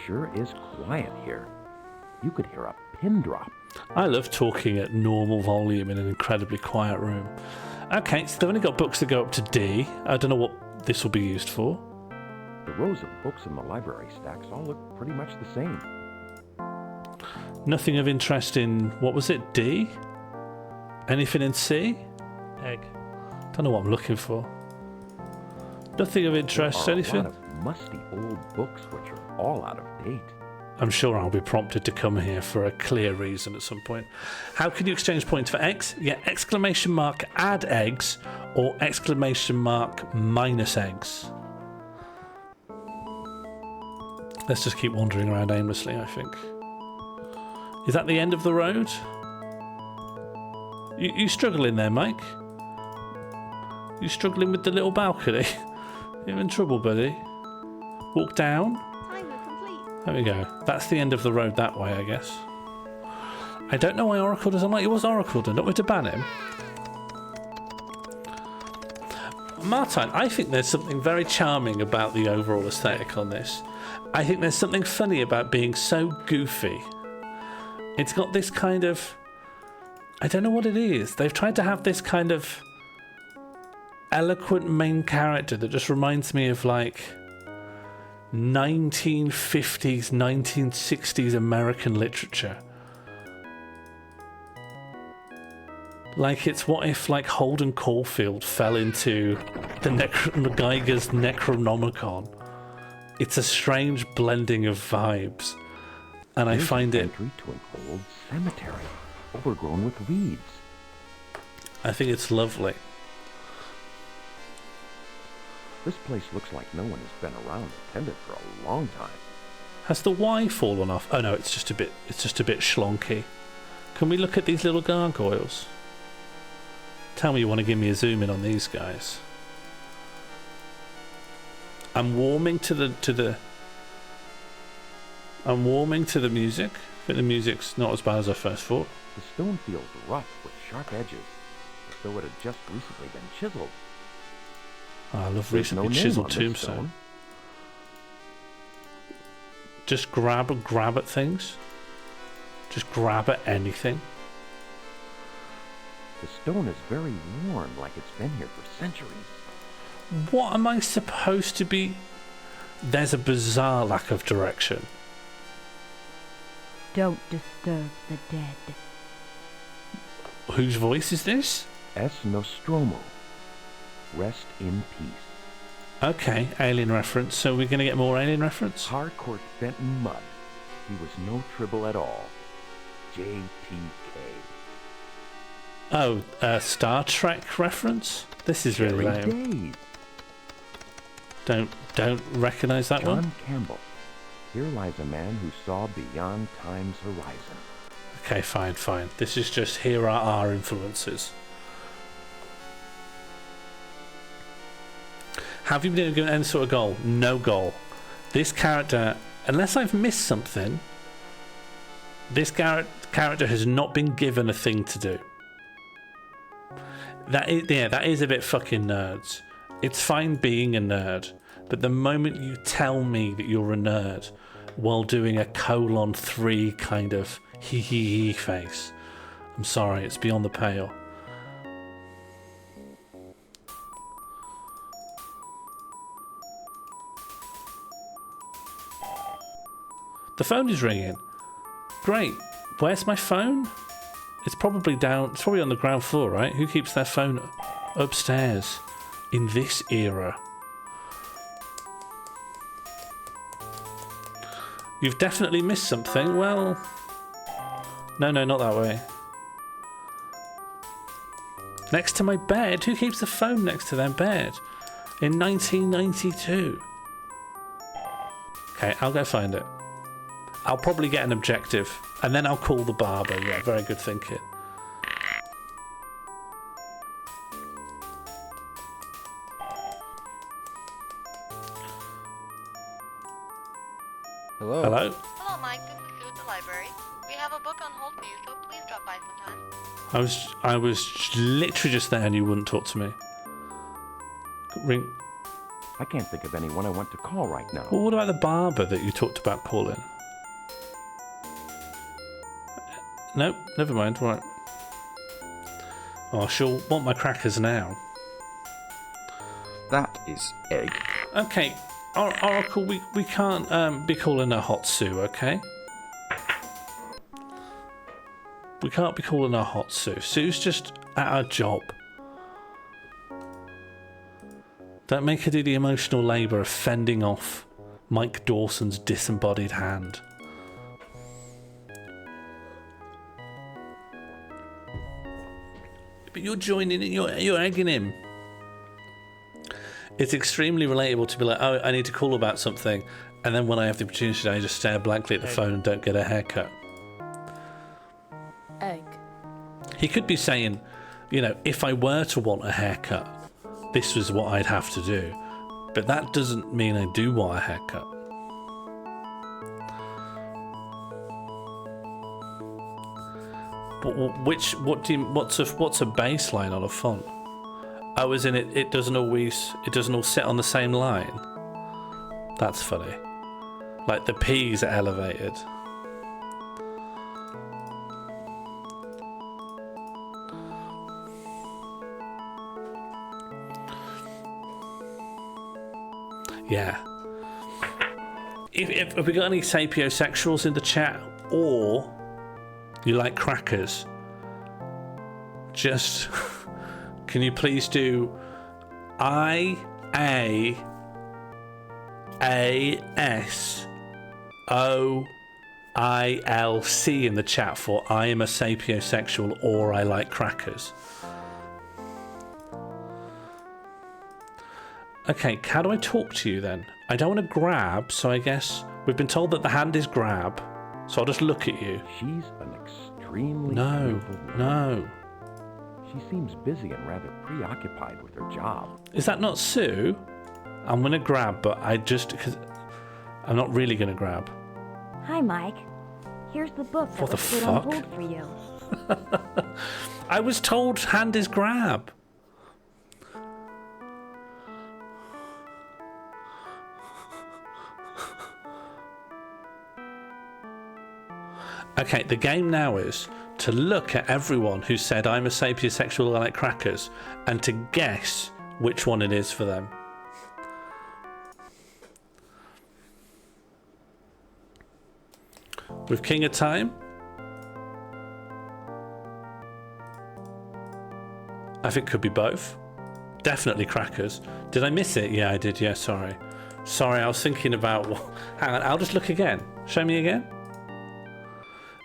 Sure is quiet here. You could hear a pin drop. I love talking at normal volume in an incredibly quiet room. Okay, so they've only got books that go up to D. I don't know what this will be used for. The rows of books in the library stacks all look pretty much the same. Nothing of interest in, what was it, D? Anything in C? Egg. Don't know what I'm looking for. Nothing of interest, anything? A lot of musty old books which are all out of date. I'm sure I'll be prompted to come here for a clear reason at some point. How can you exchange points for eggs? Yeah, exclamation mark add eggs or exclamation mark minus eggs. Let's just keep wandering around aimlessly, I think. Is that the end of the road? You struggling there, Mike? You struggling with the little balcony? You're in trouble, buddy. Walk down. Timer complete. There we go. That's the end of the road that way, I guess. I don't know why Oracle doesn't like you. What's Oracle done? Not we to ban him? Martine, I think there's something very charming about the overall aesthetic on this. I think there's something funny about being so goofy. It's got this kind of... I don't know what it is. They've tried to have this kind of eloquent main character that just reminds me of like 1950s, 1960s American literature. Like it's what if like Holden Caulfield fell into the Geiger's Necronomicon. It's a strange blending of vibes, and I find it. Entry to an old cemetery, overgrown with weeds. I think it's lovely. This place looks like no one has been around and tended for a long time. Has the Y fallen off? Oh no, it's just a bit schlonky. Can we look at these little gargoyles? Tell me you want to give me a zoom in on these guys. I'm warming to the music. I think the music's not as bad as I first thought. The stone feels rough with sharp edges, as though it had just recently been chiseled. Oh, I love There's recently no name chiseled on this tombstone. stone. Just grab at things. Just grab at anything. The stone is very worn, like it's been here for centuries. What am I supposed to be? There's a bizarre lack of direction. Don't disturb the dead. Whose voice is this? Es Nostromo. Rest in peace. Okay, alien reference. So we're going to get more alien reference? Harcourt Fenton Mudd. He was no tribble at all. JTK. Oh, Star Trek reference? This is really lame. Don't recognise that one? John Campbell. Here lies a man who saw beyond time's horizon. Okay, fine. This is just, here are our influences. Have you been given any sort of goal? No goal. This character, unless I've missed something, this character has not been given a thing to do. That is a bit fucking nerds. It's fine being a nerd, but the moment you tell me that you're a nerd while doing a :3 kind of hee face, I'm sorry, it's beyond the pale. The phone is ringing. Great. Where's my phone? It's probably down. It's probably on the ground floor, right? Who keeps their phone upstairs in this era? You've definitely missed something. Well, no, not that way. Next to my bed? Who keeps the phone next to their bed? In 1992. Okay, I'll go find it. I'll probably get an objective, and then I'll call the barber. Yeah, very good thinking. Hello. Hello? Hello, Mike. This is Sue at the library. We have a book on hold for you, so please drop by sometime. I was literally just there and you wouldn't talk to me. Ring. I can't think of anyone I want to call right now. Well, what about the barber that you talked about calling? Nope, never mind. Right. Oh, she'll want my crackers now. That is egg. Okay, Oracle, we can't be calling her Hot Sue, okay? We can't be calling her Hot Sue. Sue's just at her job. Don't make her do the emotional labour of fending off Mike Dawson's disembodied hand. But you're joining in, you're egging him. It's extremely relatable to be like, oh, I need to call about something, and then when I have the opportunity, I just stare blankly at the phone and don't get a haircut. Egg. He could be saying, you know, if I were to want a haircut, this was what I'd have to do. But that doesn't mean I do want a haircut. What's a baseline on a font? Oh, as in it doesn't all sit on the same line. That's funny. Like the P's are elevated. Yeah. If we got any sapiosexuals in the chat, or you like crackers, just can you please do IAASOILC in the chat for I am a sapiosexual or I like crackers. Okay, how do I talk to you then? I don't want to grab, so I guess we've been told that the hand is grab, so I'll just look at you. She's an extremely No. She seems busy and rather preoccupied with her job. Is that not Sue? I'm gonna grab, but because I'm not really gonna grab. Hi, Mike. Here's the book that What the was put on fuck? hold for you. I was told hand is grab. Okay, the game now is to look at everyone who said I'm a sapiosexual, I like crackers, and to guess which one it is for them. With King of Time, I think could be both. Definitely crackers. Did I miss it? Yeah, I did. Yeah, sorry. Sorry, I was thinking about... Hang on, I'll just look again. Show me again.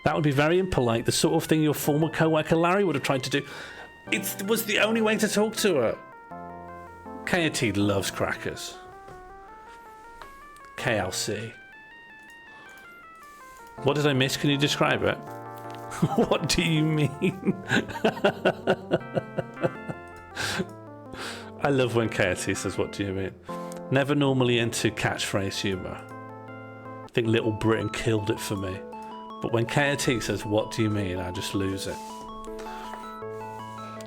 That would be very impolite. The sort of thing your former co-worker Larry would have tried to do. It was the only way to talk to her. KT loves crackers. KLC. What did I miss? Can you describe it? What do you mean? I love when KT says, what do you mean? Never normally into catchphrase humour. I think Little Britain killed it for me. But when KT says, what do you mean? I just lose it.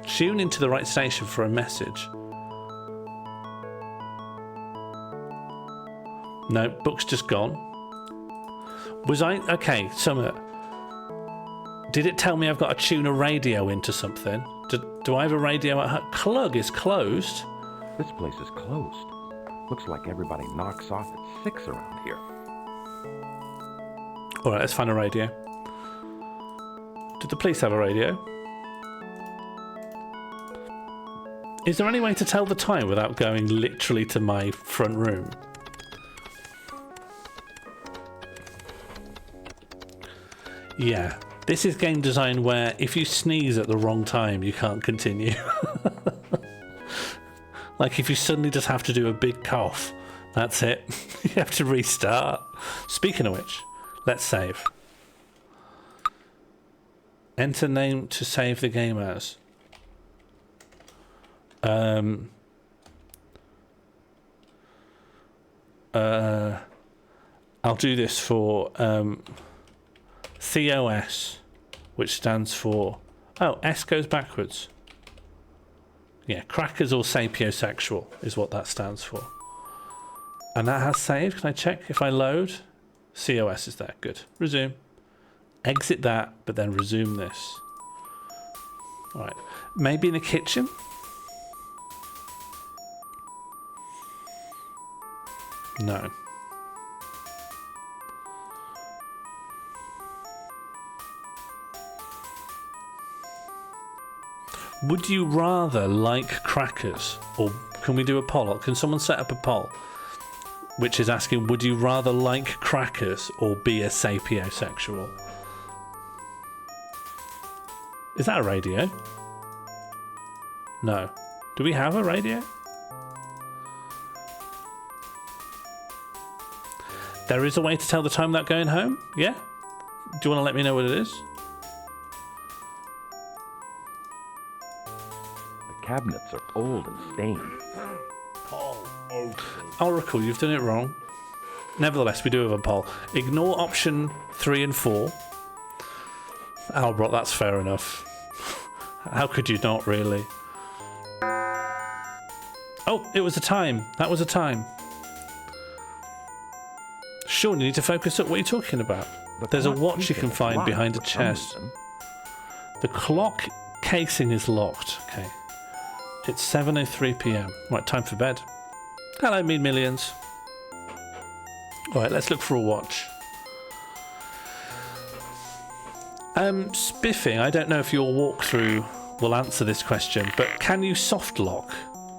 Tune into the right station for a message. No, book's just gone. Was I... Okay, Summit. Did it tell me I've got to tune a radio into something? Do I have a radio at home? Clug is closed. This place is closed. Looks like everybody knocks off at 6 around here. Alright, let's find a radio. Did the police have a radio? Is there any way to tell the time without going literally to my front room? Yeah. This is game design where if you sneeze at the wrong time, you can't continue. Like if you suddenly just have to do a big cough, that's it. You have to restart. Speaking of which, let's save. Enter name to save the game as. I'll do this for COS, which stands for... Oh, S goes backwards. Yeah, crackers or sapiosexual is what that stands for. And that has saved. Can I check if I load? COS is there. Good. Resume. Exit that, but then resume this. Alright. Maybe in the kitchen? No. Would you rather like crackers? Or can we do a poll? Can someone set up a poll? Which is asking, would you rather like crackers or be a sapiosexual? Is that a radio? No. Do we have a radio? There is a way to tell the time without going home? Yeah? Do you want to let me know what it is? The cabinets are old and stained. Oracle, you've done it wrong. Nevertheless, we do have a poll. Ignore option 3 and 4. Albert, that's fair enough. How could you not, really? Oh, it was a time. That was a time. Sean, you need to focus up. What are you talking about? There's a watch you can find behind a chest. The clock casing is locked. Okay. It's 7:03 p.m. Right, time for bed. Hello, Mean Millions. Alright, let's look for a watch. Spiffing, I don't know if your walkthrough will answer this question, but can you soft lock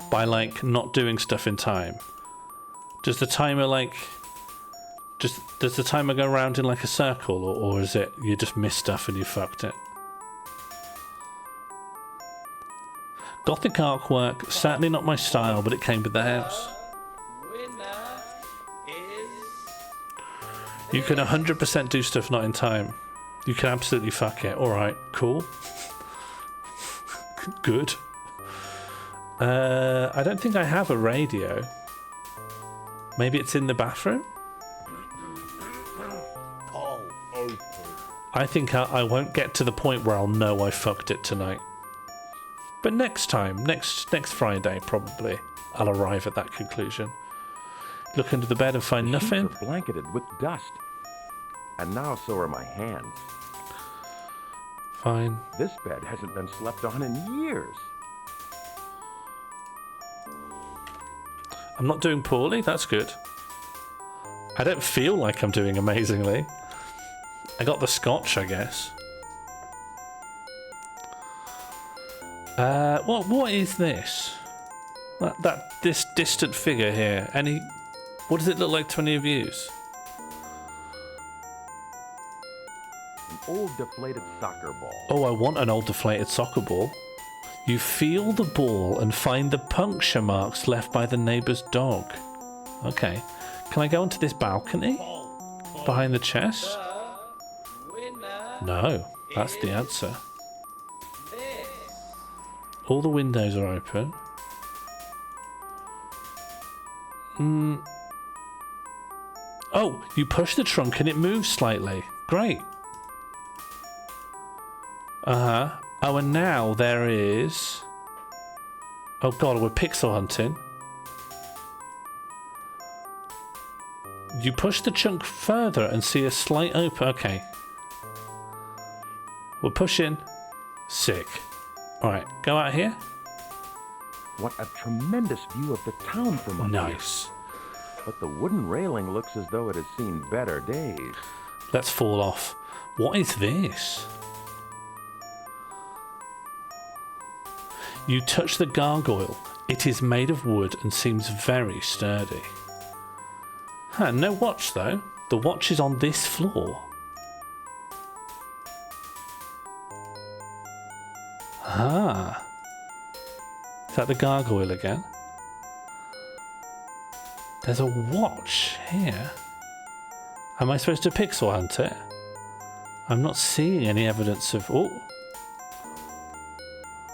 by, like, not doing stuff in time? Does the timer, like... Does the timer go around in, like, a circle, or is it you just missed stuff and you fucked it? Gothic artwork, certainly not my style, but it came with the house. You can 100% do stuff not in time. You can absolutely fuck it. Alright, cool. Good. I don't think I have a radio. Maybe it's in the bathroom? I think I won't get to the point where I'll know I fucked it tonight. But next time, next Friday probably, I'll arrive at that conclusion. Look under the bed and find nothing. Sheets are blanketed with dust. And now so are my hands. Fine. This bed hasn't been slept on in years. I'm not doing poorly, that's good. I don't feel like I'm doing amazingly. I got the scotch, I guess. What is this? This distant figure here. What does it look like to any of yous? An old deflated soccer ball. Oh, I want an old deflated soccer ball. You feel the ball and find the puncture marks left by the neighbour's dog. Okay. Can I go onto this balcony? Behind the chest? No, that's the answer. All the windows are open. Oh, you push the trunk and it moves slightly. Great. Uh-huh. Oh, and now there is... Oh god, we're pixel hunting. You push the chunk further and see a slight open... Okay. We're pushing. Sick. Alright, go out here. What a tremendous view of the town from up here. Nice. But the wooden railing looks as though it has seen better days. Let's fall off. What is this? You touch the gargoyle. It is made of wood and seems very sturdy. Huh, no watch though. The watch is on this floor. Ah. Is that the gargoyle again? There's a watch here. Am I supposed to pixel hunt it? I'm not seeing any evidence of... Oh.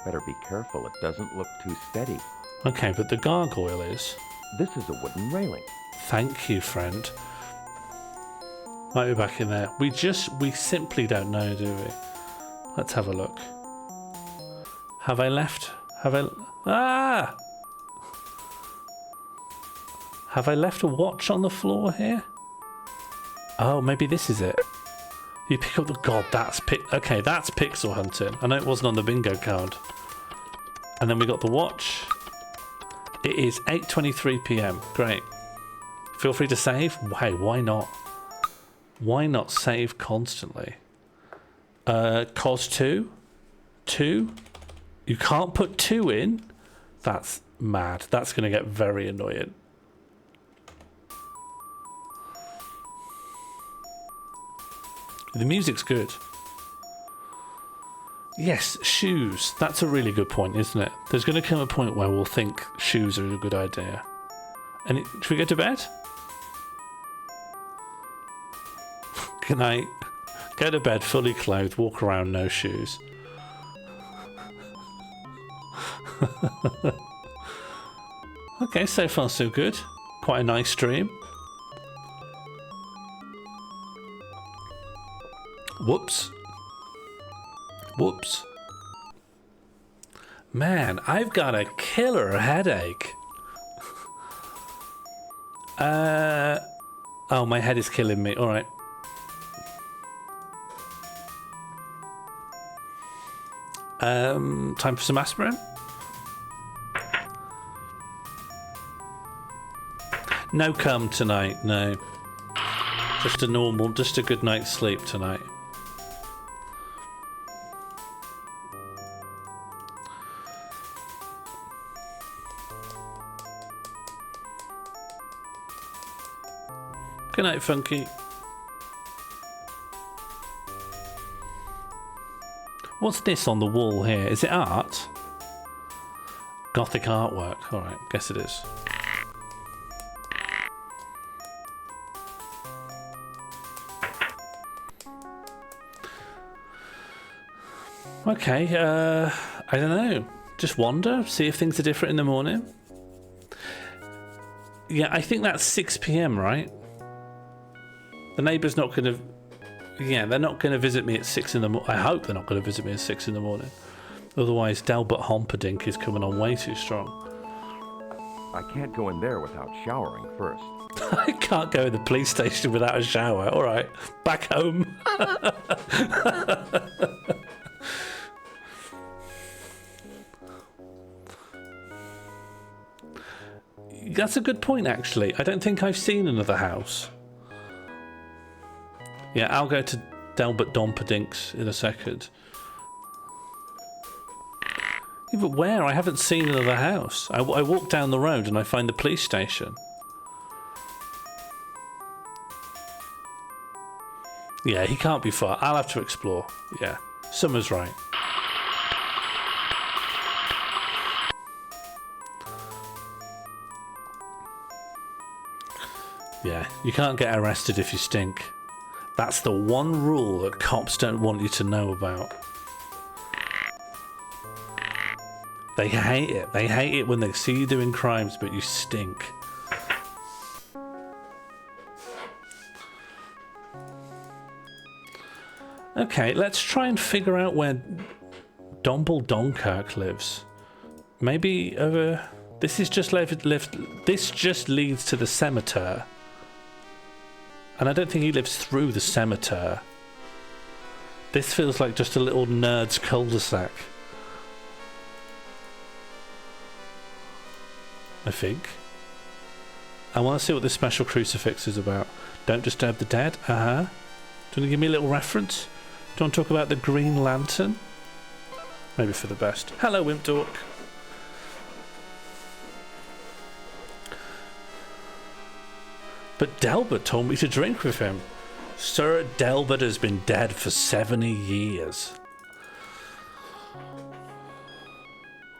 Better be careful, it doesn't look too steady. Okay, but the gargoyle is... This is a wooden railing. Thank you, friend. Might be back in there. We simply don't know, do we? Let's have a look. Have I left? Ah! Have I left a watch on the floor here? Oh, maybe this is it. You pick up the... God, that's... Okay, that's pixel hunting. I know it wasn't on the bingo card. And then we got the watch. It is 8:23 p.m. Great. Feel free to save. Hey, why not? Why not save constantly? Cos 2? 2? You can't put 2 in? That's mad. That's going to get very annoying. The music's good. Yes, shoes. That's a really good point, isn't it? There's going to come a point where we'll think shoes are a good idea. And should we go to bed? Good night. Go to bed fully clothed, walk around, no shoes. Okay, so far so good. Quite a nice stream. Whoops. Whoops. Man, I've got a killer headache. Oh, my head is killing me. Alright. Time for some aspirin? No cum tonight, no. Just a good night's sleep tonight. Good night, Funky. What's this on the wall here? Is it art? Gothic artwork. Alright, guess it is. Okay, I don't know. Just wander, see if things are different in the morning. Yeah, I think that's 6 p.m, right? The neighbour's not going to... Yeah, they're not going to visit me at 6 in the morning. I hope they're not going to visit me at 6 in the morning. Otherwise, Delbert Homperdink is coming on way too strong. I can't go in there without showering first. I can't go in the police station without a shower. All right, back home. That's a good point, actually. I don't think I've seen another house. Yeah, I'll go to Delbert Domperdink's in a second. Yeah, but where? I haven't seen another house. I walk down the road and I find the police station. Yeah, he can't be far. I'll have to explore. Yeah, Summer's right. Yeah, you can't get arrested if you stink. That's the one rule that cops don't want you to know about. They hate it. They hate it when they see you doing crimes, but you stink. Okay, let's try and figure out where Domble Donkirk lives. Maybe over... This is just this just leads to the cemetery. And I don't think he lives through the cemetery. This feels like just a little nerd's cul-de-sac. I think. I want to see what this special crucifix is about. Don't disturb the dead. Do you want to give me a little reference? Do you want to talk about the Green Lantern? Maybe for the best. Hello, Wimp Dork. But Delbert told me to drink with him. Sir Delbert has been dead for 70 years.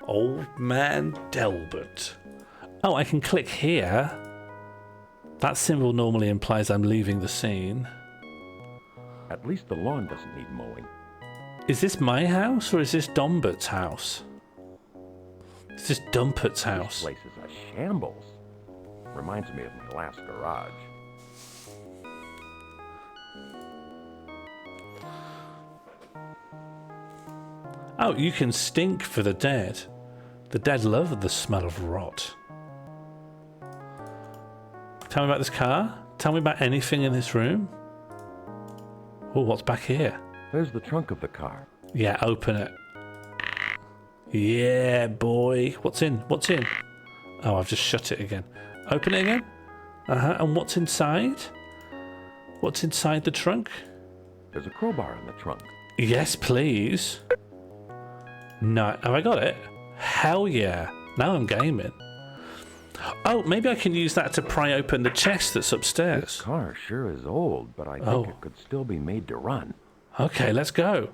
Old man Delbert. Oh, I can click here. That symbol normally implies I'm leaving the scene. At least the lawn doesn't need mowing. Is this my house or is this Dombert's house? Is this Dumpert's house? This place is a shambles. Reminds me of my last garage. Oh, you can stink for the dead. The dead love the smell of rot. Tell me about this car. Tell me about anything in this room. Oh, what's back here? There's the trunk of the car. Yeah, open it. Yeah, boy. What's in? What's in? Oh, I've just shut it again. Open it again. And what's inside? What's inside the trunk? There's a crowbar in the trunk. Yes, please. No, have I got it? Hell yeah. Now I'm gaming. Oh, maybe I can use that to pry open the chest that's upstairs. This car sure is old, but I think it could still be made to run. Okay, let's go.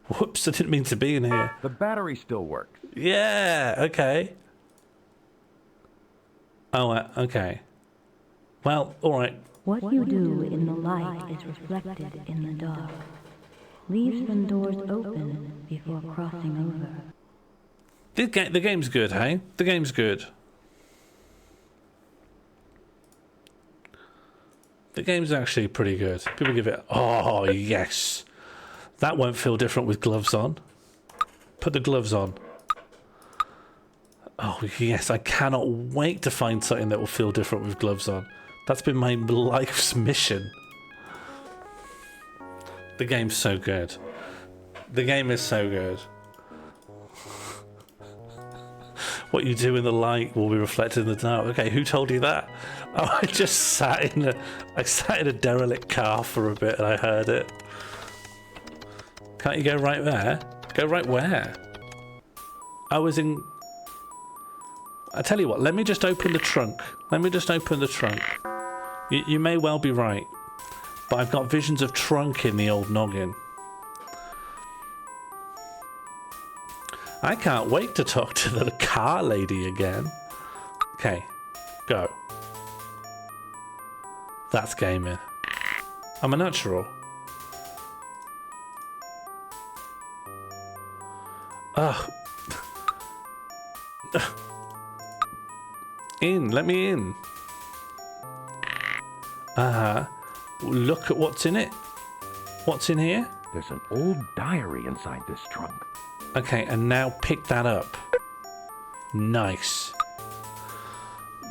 Whoops, I didn't mean to be in here. The battery still works. Yeah, okay. Oh, okay. Well, alright. What you do in the light is reflected in the dark. Leave some doors open before crossing over. The game's good, hey? The game's good. The game's actually pretty good. People give it... Oh, yes. That won't feel different with gloves on. Put the gloves on. Oh, yes. I cannot wait to find something that will feel different with gloves on. That's been my life's mission. The game's so good. The game is so good. What you do in the light will be reflected in the dark. Okay, who told you that? Oh, I just sat in a derelict car for a bit and I heard it. Can't you go right there? Go right where? I was in... I tell you what, let me just open the trunk. Let me just open the trunk. You may well be right, but I've got visions of trunk in the old noggin. I can't wait to talk to the car lady again. Okay, go. That's gaming. I'm a natural. Ugh. In, let me in. Look at what's in it. What's in here? There's an old diary inside this trunk. Okay, and now pick that up. Nice.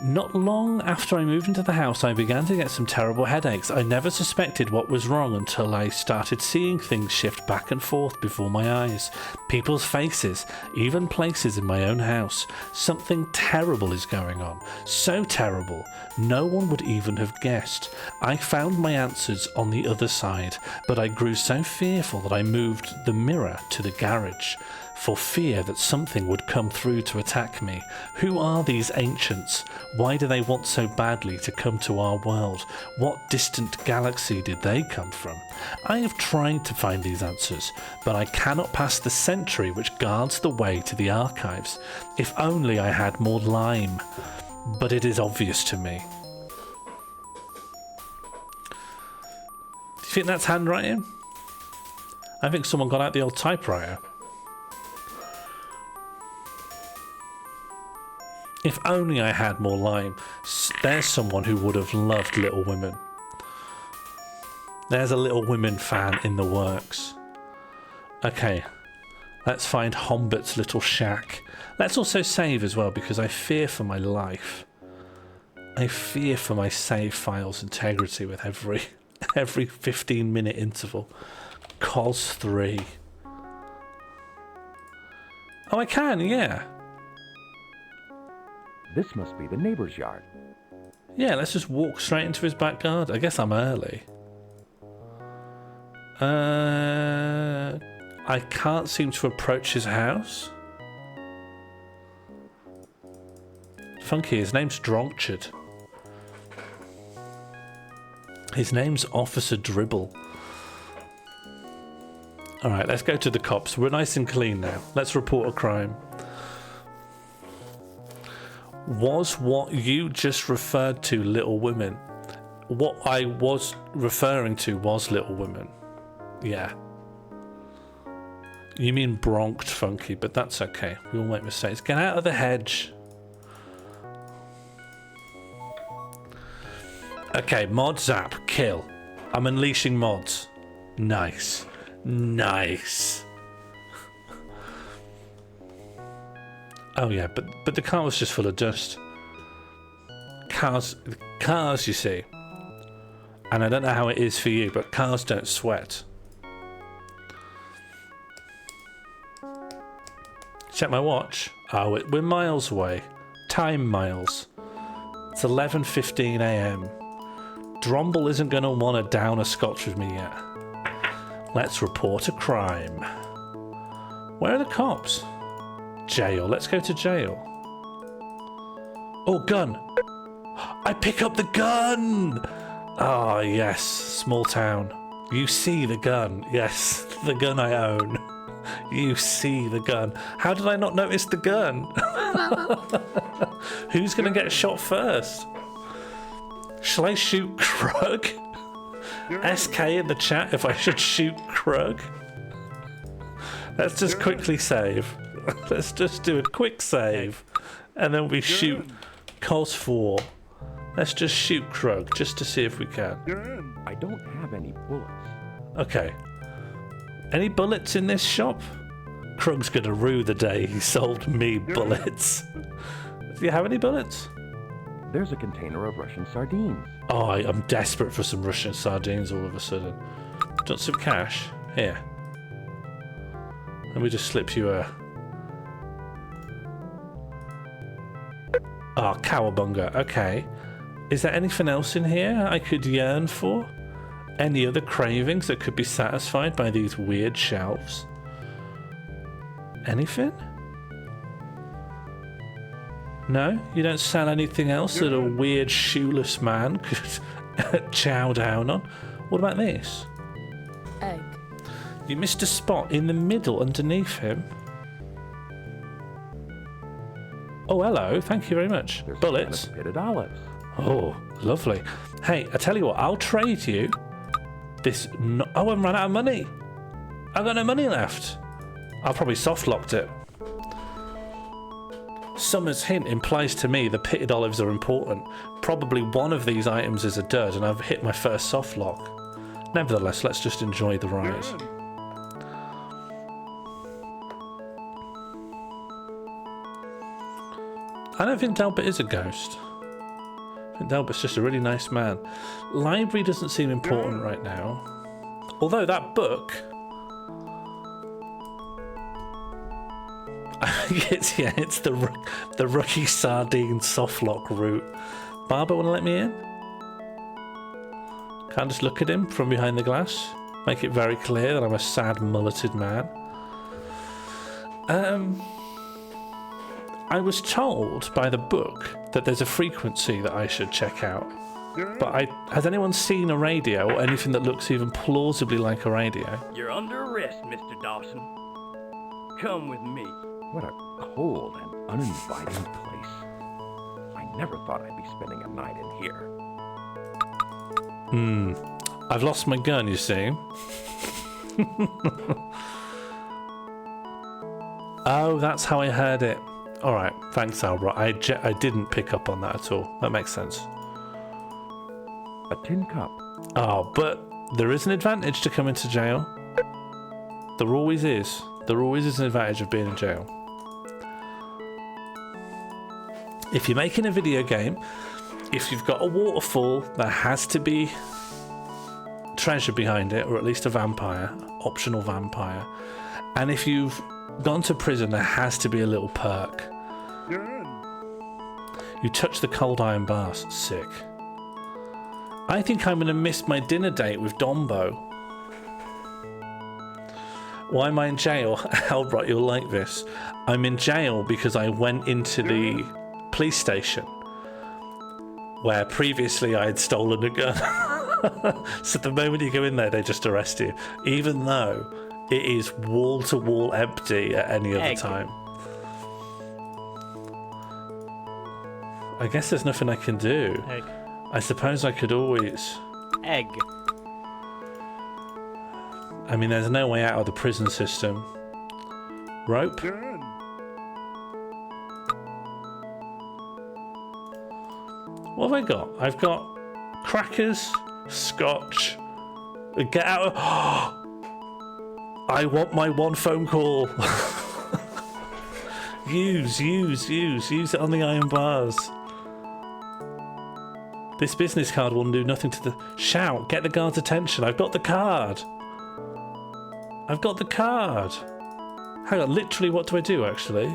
Not long after I moved into the house, I began to get some terrible headaches. I never suspected what was wrong until I started seeing things shift back and forth before my eyes. People's faces, even places in my own house. Something terrible is going on. So terrible, no one would even have guessed. I found my answers on the other side, but I grew so fearful that I moved the mirror to the garage, for fear that something would come through to attack me. Who are these ancients? Why do they want so badly to come to our world? What distant galaxy did they come from? I have tried to find these answers, but I cannot pass the sentry which guards the way to the archives. If only I had more lime. But it is obvious to me. Do you think that's handwriting? I think someone got out the old typewriter. If only I had more lime. There's someone who would have loved Little Women. There's a Little Women fan in the works. Okay, let's find Hombert's little shack. Let's also save as well, because I fear for my life. I fear for my save file's integrity with every 15-minute interval. COS 3. Oh, I can, yeah. This must be the neighbor's yard. Yeah, let's just walk straight into his back garden. I guess I'm early. I can't seem to approach his house. Funky, his name's Dronkchard. His name's Officer Dribble. Alright, let's go to the cops. We're nice and clean now. Let's report a crime. Was what you just referred to Little Women? What I was referring to was Little Women. Yeah. You mean bronked, Funky, but that's okay. We all make mistakes. Get out of the hedge. Okay, mod zap, kill. I'm unleashing mods. Nice. Nice. Oh yeah, but the car was just full of dust. Cars, you see. And I don't know how it is for you, but cars don't sweat. Check my watch. Oh, we're miles away. Time miles. It's 11:15 AM. Dromble isn't going to want to down a scotch with me yet. Let's report a crime. Where are the cops? Jail. Let's go to jail. Oh, gun. I pick up the gun. Ah, yes. Small town. You see the gun. Yes, the gun I own. You see the gun. How did I not notice the gun? Who's going to get shot first? Shall I shoot Krug? SK in the chat if I should shoot Krug. Let's just quickly save. Let's just do a quick save. And then we shoot COS 4. Let's just shoot Krug just to see if we can. I don't have any bullets. Okay. Any bullets in this shop? Krug's gonna rue the day he sold me bullets. Do you have any bullets? There's a container of Russian sardines. Oh, I'm desperate for some Russian sardines all of a sudden. Do you want some cash? Here. Let me just slip you a... Oh, cowabunga. Okay. Is there anything else in here I could yearn for? Any other cravings that could be satisfied by these weird shelves? Anything? No? You don't sell anything else that a weird shoeless man could chow down on? What about this? Egg. You missed a spot in the middle underneath him. Oh, hello. Thank you very much. There's bullets. Some kind of pitted olives. Oh, lovely. Hey, I tell you what, I'll trade you this... Oh, I've run out of money. I've got no money left. I've probably soft-locked it. Summer's hint implies to me the pitted olives are important. Probably one of these items is a dud, and I've hit my first soft lock. Nevertheless, let's just enjoy the ride. I don't think Delbert is a ghost. I think Delbert's just a really nice man. Library doesn't seem important right now. Although that book... it's the rookie sardine softlock route. Barber, want to let me in? Can't just look at him from behind the glass. Make it very clear that I'm a sad mulleted man. I was told by the book that there's a frequency that I should check out. But has anyone seen a radio or anything that looks even plausibly like a radio? You're under arrest, Mr. Dawson. Come with me. What a cold and uninviting place. I never thought I'd be spending a night in here. I've lost my gun, you see. Oh, that's how I heard it. Alright, thanks, Albert. I didn't pick up on that at all. That makes sense. A tin cup. Oh, but there is an advantage to coming to jail. There always is. There always is an advantage of being in jail. If you're making a video game, if you've got a waterfall, there has to be treasure behind it, or at least a vampire, optional vampire. And if you've gone to prison, there has to be a little perk. You touch the cold iron bars. Sick. I think I'm going to miss my dinner date with Dombo. Why am I in jail? Albert, you'll like this. I'm in jail because I went into the police station where previously I had stolen a gun. So the moment you go in there, they just arrest you, even though it is wall-to-wall empty at any other time. I guess there's nothing I can do. Egg. I suppose I could always... Egg. I mean, there's no way out of the prison system. Rope? What have I got? I've got crackers, scotch. Get out of... I want my one phone call. Use it on the iron bars. This business card will do nothing to the... Shout, get the guard's attention. I've got the card. I've got the card. Hang on, literally what do I do actually?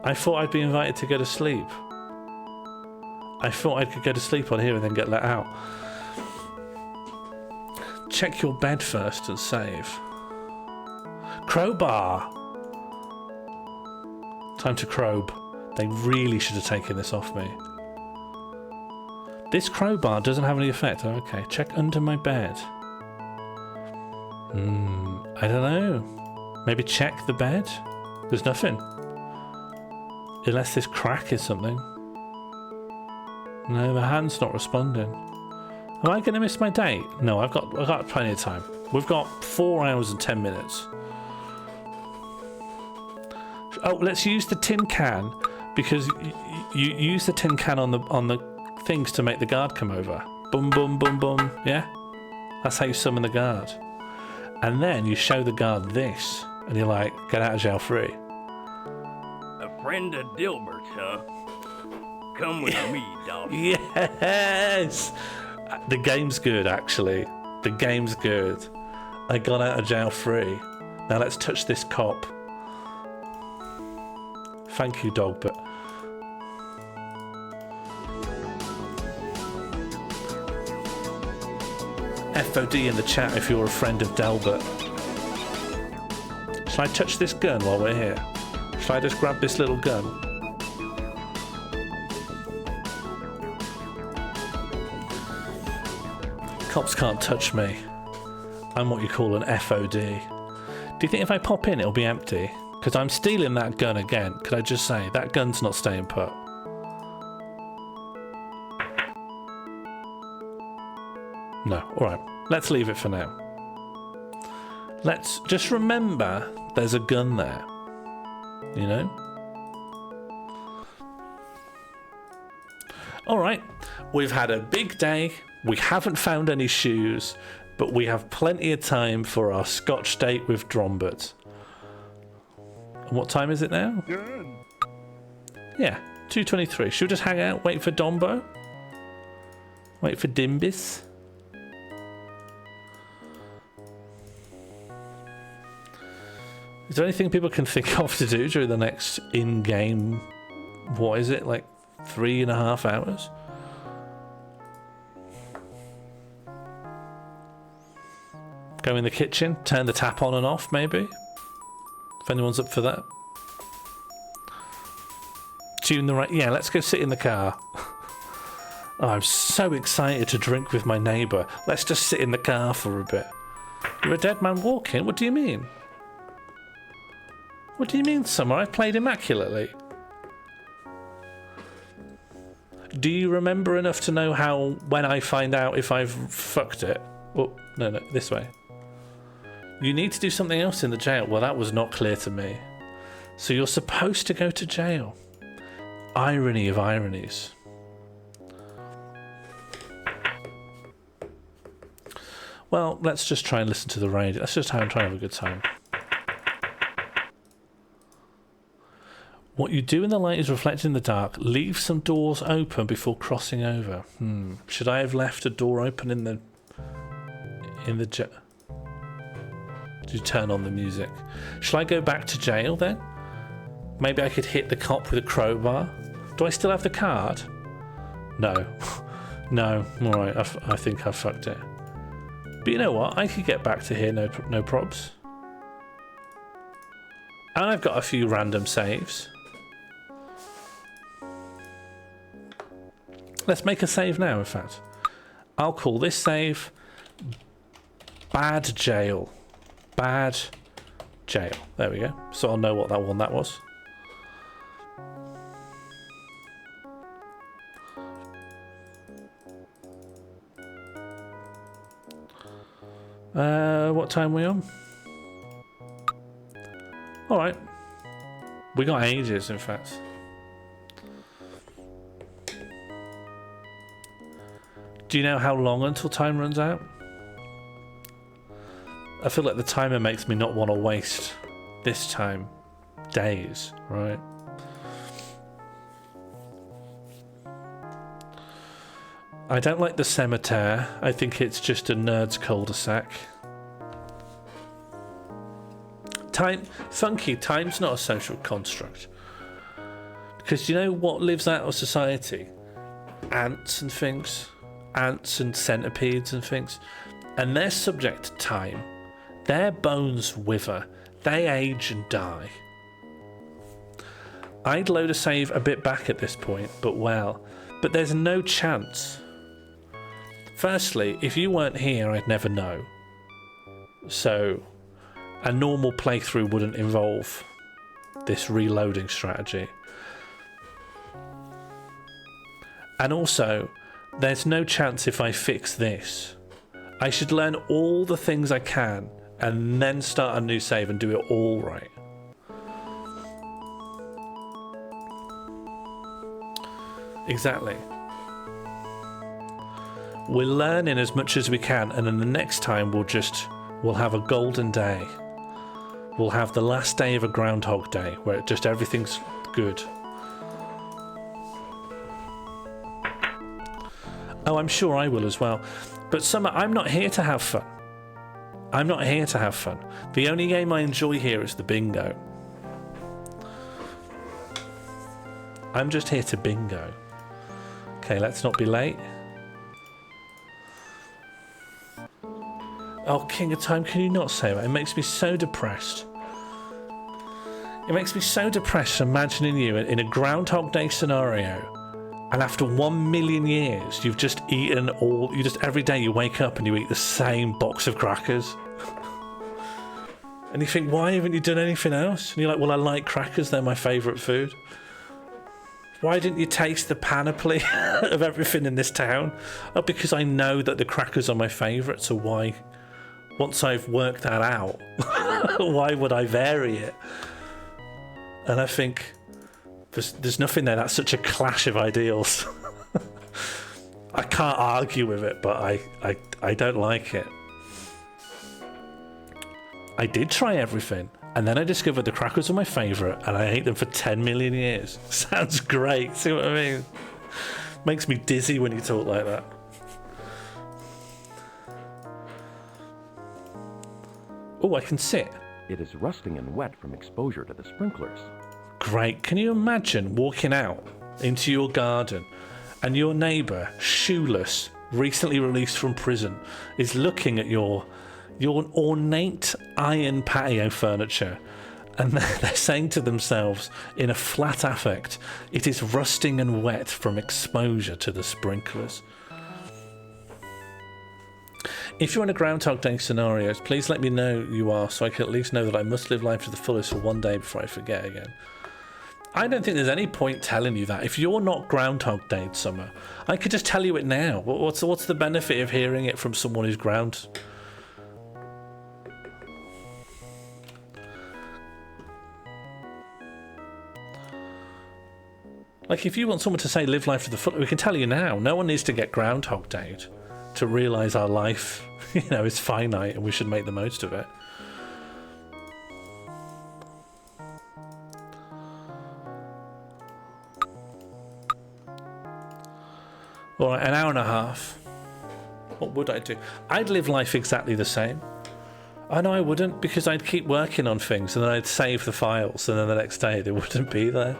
I thought I'd be invited to go to sleep. I thought I could go to sleep on here and then get let out. Check your bed first and save. Crowbar! Time to probe. They really should have taken this off me. This crowbar doesn't have any effect. Oh, okay, check under my bed. I don't know. Maybe check the bed? There's nothing. Unless this crack is something. No, the hand's not responding. Am I going to miss my date? No, I've got plenty of time. We've got 4 hours and 10 minutes. Oh, let's use the tin can because you use the tin can on the things to make the guard come over. Boom, boom, boom, boom. Yeah, that's how you summon the guard. And then you show the guard this, and you're like, get out of jail free. A friend of Dilbert's, huh? Come with me, Dawson. Yes! The game's good, actually. The game's good. I got out of jail free. Now let's touch this cop. Thank you, dog, but... FOD in the chat if you're a friend of Delbert. Shall I touch this gun while we're here? Shall I just grab this little gun? Cops can't touch me. I'm what you call an FOD. Do you think if I pop in it'll be empty? Because I'm stealing that gun again. Could I just say, that gun's not staying put. No, alright. Let's leave it for now. Let's just remember there's a gun there. You know? All right, we've had a big day. We haven't found any shoes, but we have plenty of time for our Scotch date with Drombert. And what time is it now? Yeah, 2:23. Should we just hang out, wait for Dombo? Wait for Dimbis? Is there anything people can think of to do during the next in-game, what is it, like 3.5 hours? Go in the kitchen, turn the tap on and off, maybe? If anyone's up for that. Tune the right... Yeah, let's go sit in the car. Oh, I'm so excited to drink with my neighbour. Let's just sit in the car for a bit. You're a dead man walking? What do you mean? What do you mean, Summer? I played immaculately. Do you remember enough to know how, when I find out if I've fucked it? Oh, no, this way. You need to do something else in the jail. Well, that was not clear to me. So you're supposed to go to jail. Irony of ironies. Well, let's just try and listen to the radio. Let's just try and have a good time. What you do in the light is reflected in the dark. Leave some doors open before crossing over. Should I have left a door open in the jail? Do you turn on the music? Shall I go back to jail then? Maybe I could hit the cop with a crowbar. Do I still have the card? No. No. All right. I think I fucked it. But you know what? I could get back to here. No probs. And I've got a few random saves. Let's make a save now, in fact. I'll call this save Bad Jail. Bad Jail. There we go. So I'll know what that one that was. What time are we on? Alright. We got ages, in fact. Do you know how long until time runs out? I feel like the timer makes me not want to waste this time. Days, right? I don't like the cemetery. I think it's just a nerd's cul-de-sac. Funky, time's not a social construct. Because you know what lives out of society? Ants and things. Ants and centipedes and things. And they're subject to time. Their bones wither. They age and die. I'd load a save a bit back at this point, but there's no chance. Firstly, if you weren't here, I'd never know. So, a normal playthrough wouldn't involve this reloading strategy. And also, there's no chance if I fix this. I should learn all the things I can and then start a new save and do it all right. Exactly. We're learning as much as we can, and then the next time we'll have a golden day. We'll have the last day of a Groundhog Day where just everything's good. Oh, I'm sure I will as well. But Summer, I'm not here to have fun. I'm not here to have fun. The only game I enjoy here is the bingo. I'm just here to bingo. Okay, let's not be late. Oh, King of Time, can you not say that? It makes me so depressed. It makes me so depressed imagining you in a Groundhog Day scenario, and after 1 million years, you've just eaten every day you wake up and you eat the same box of crackers. And you think, why haven't you done anything else? And you're like, well, I like crackers, they're my favourite food. Why didn't you taste the panoply of everything in this town? Oh, because I know that the crackers are my favourite, so why? Once I've worked that out, why would I vary it? And I think there's nothing there. That's such a clash of ideals. I can't argue with it, but I don't like it. I did try everything, and then I discovered the crackers were my favourite, and I ate them for 10 million years. Sounds great, see what I mean? Makes me dizzy when you talk like that. Oh, I can sit. It is rusting and wet from exposure to the sprinklers. Great. Can you imagine walking out into your garden and your neighbour, shoeless, recently released from prison, is looking at your ornate iron patio furniture, and they're saying to themselves in a flat affect, it is rusting and wet from exposure to the sprinklers. If you're in a Groundhog Day scenario, please let me know you are, so I can at least know that I must live life to the fullest for one day before I forget again. I don't think there's any point telling you that. If you're not Groundhog Day Summer, I could just tell you it now. What's the benefit of hearing it from someone who's ground? Like, if you want someone to say live life to the full, we can tell you now. No one needs to get Groundhog Dayed to realise our life, is finite and we should make the most of it. Alright, an hour and a half. What would I do? I'd live life exactly the same. I know I wouldn't, because I'd keep working on things and then I'd save the files and then the next day they wouldn't be there.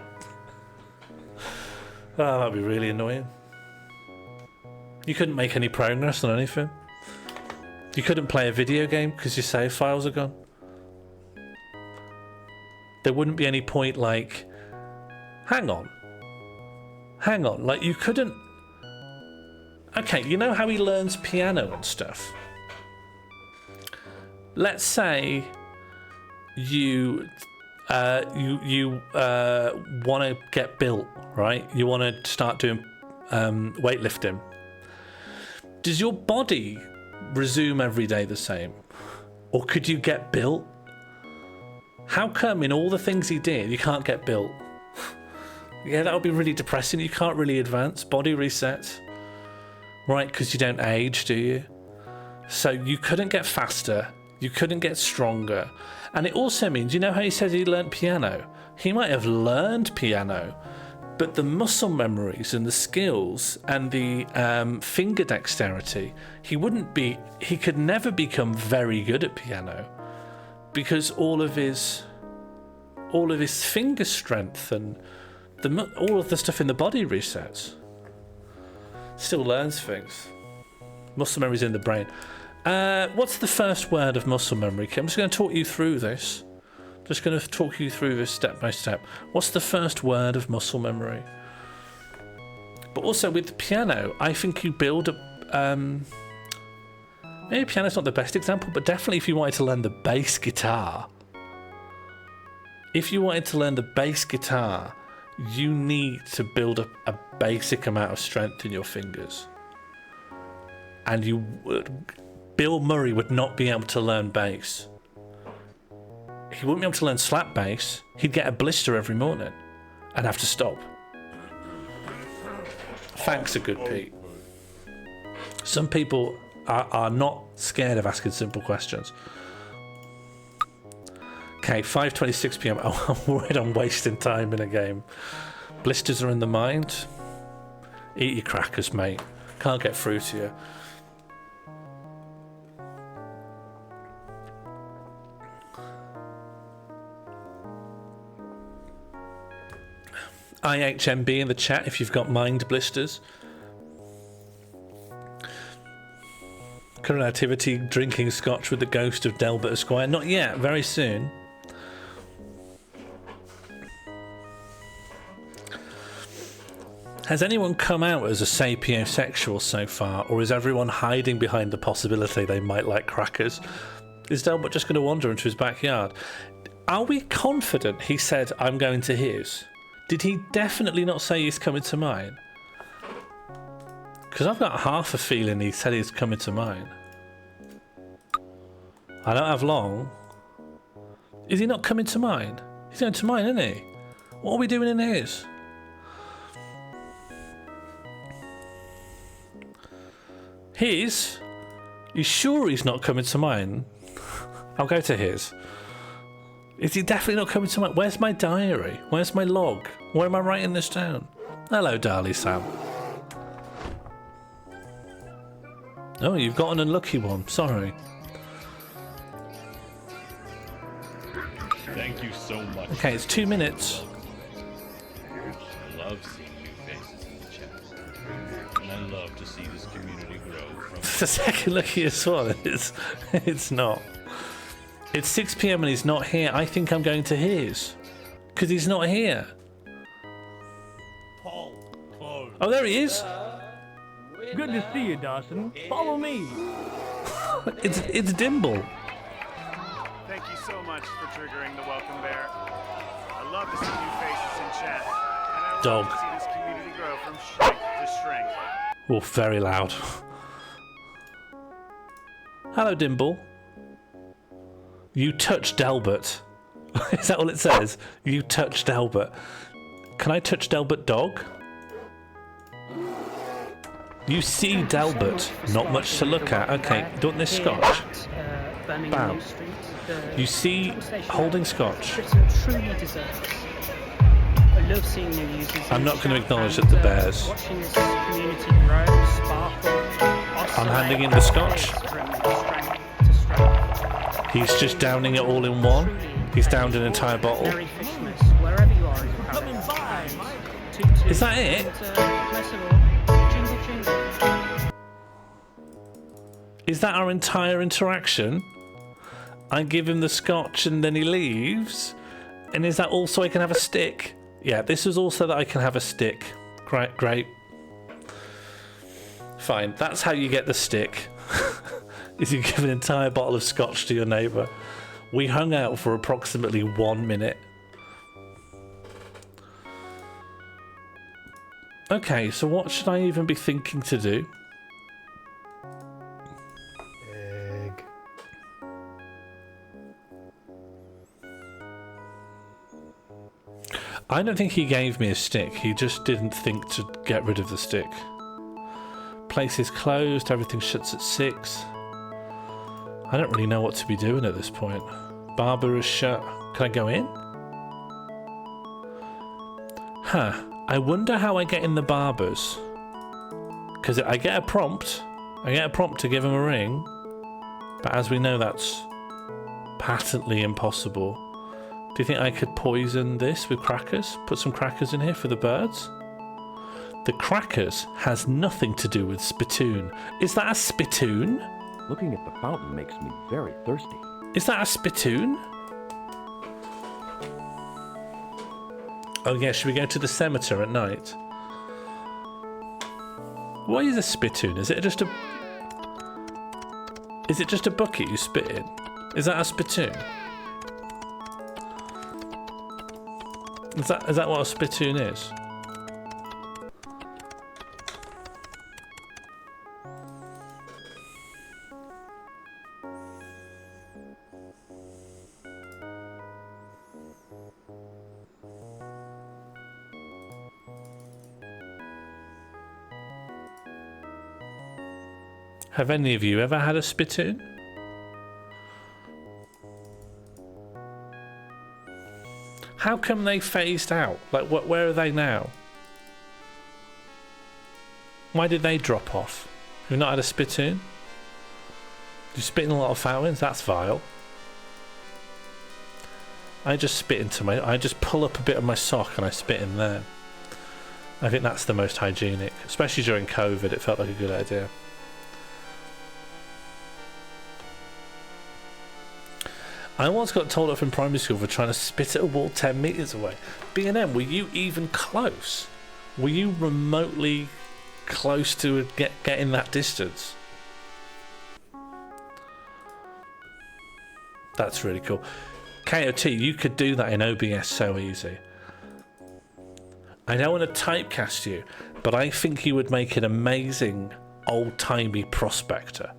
Oh, that'd be really annoying. You couldn't make any progress on anything. You couldn't play a video game because your save files are gone. There wouldn't be any point like, hang on, like you couldn't. Okay, you know how he learns piano and stuff? Let's say you want to get built, right? You want to start doing weightlifting. Does your body resume every day the same? Or could you get built? How come in all the things he did, you can't get built? Yeah, that would be really depressing. You can't really advance. Body resets. Right, because you don't age, do you? So you couldn't get faster. You couldn't get stronger. And it also means, you know how he says he learned piano? He might have learned piano, but the muscle memories and the skills and the finger dexterity, he could never become very good at piano because all of his finger strength and all of the stuff in the body resets. Still learns things. Muscle memory's in the brain. What's the first word of muscle memory? I'm just going to talk you through this. Just going to talk you through this step by step. What's the first word of muscle memory? But also with the piano, I think you build a... maybe piano's not the best example, but definitely if you wanted to learn the bass guitar. If you wanted to learn the bass guitar, you need to build up a basic amount of strength in your fingers. And Bill Murray would not be able to learn bass. He wouldn't be able to learn slap bass. He'd get a blister every morning and have to stop. Thanks, a good Pete. Some people are not scared of asking simple questions. Okay, 5:26 p.m. I'm worried I'm wasting time in a game. Blisters are in the mind. Eat your crackers, mate. Can't get through to you. IHMB in the chat if you've got mind blisters. Current activity, drinking scotch with the ghost of Delbert Esquire. Not yet, very soon. Has anyone come out as a sapiosexual so far, or is everyone hiding behind the possibility they might like crackers? Is Delbert just going to wander into his backyard? Are we confident he said, I'm going to his? Did he definitely not say he's coming to mine? Because I've got half a feeling he said he's coming to mine. I don't have long. Is he not coming to mine? He's going to mine, isn't he? What are we doing in his? His? You sure he's not coming to mine? I'll go to his. Is he definitely not coming to mine? Where's my diary? Where's my log? Where am I writing this down? Hello, Darlie Sam. Oh, you've got an unlucky one. Sorry. Thank you so much. Okay, it's 2 minutes. I love seeing new faces in the chat. And I love to see this community grow from... The second luckiest one is... It's not. It's 6 PM and he's not here. I think I'm going to his. Because he's not here. Oh, there he is. Good to see you, Dawson. Follow me. It's Dimble. Thank you so much for triggering the welcome bear. I love to see new faces in chat. And I Dog. love to see this community grow from strength to strength. Oh, very loud. Hello, Dimble. You touched Delbert. Is that all it says? You touched Delbert. Can I touch Delbert, dog? You see Delbert. Not much to look at. Okay, do you want this scotch? Bam. You see holding scotch. Truly deserves. I love seeing new users. I'm not going to acknowledge that the bears. Watching this community grow, sparkle. I'm handing in the scotch. He's just downing it all in one. He's downed an entire bottle. Merry Christmas, wherever you are. Coming by. Is that it? Jingle, jingle. Is that our entire interaction? I give him the scotch and then he leaves? And is that also I can have a stick? Yeah, this is also that I can have a stick. Great, great. Fine, that's how you get the stick. Is you give an entire bottle of scotch to your neighbour. We hung out for approximately 1 minute. Okay, so what should I even be thinking to do? Egg. I don't think he gave me a stick. He just didn't think to get rid of the stick. Place is closed. Everything shuts at 6. I don't really know what to be doing at this point. Barber is shut. Can I go in? Huh. I wonder how I get in the barbers. Because I get a prompt. I get a prompt to give him a ring. But as we know, that's patently impossible. Do you think I could poison this with crackers? Put some crackers in here for the birds? The crackers has nothing to do with spittoon. Is that a spittoon? Looking at the fountain makes me very thirsty. Is that a spittoon? Oh yeah, should we go to the cemetery at night? What is a spittoon? Is it just a... Is it just a bucket you spit in? Is that a spittoon? Is that what a spittoon is? Have any of you ever had a spittoon? How come they phased out? Like, where are they now? Why did they drop off? You've not had a spittoon? You spit in a lot of fountains? That's vile. I just spit into I just pull up a bit of my sock and I spit in there. I think that's the most hygienic. Especially during COVID, it felt like a good idea. I once got told off in primary school for trying to spit at a wall 10 metres away. B&M, were you even close? Were you remotely close to getting that distance? That's really cool. KOT, you could do that in OBS so easy. I don't want to typecast you, but I think you would make an amazing old-timey prospector.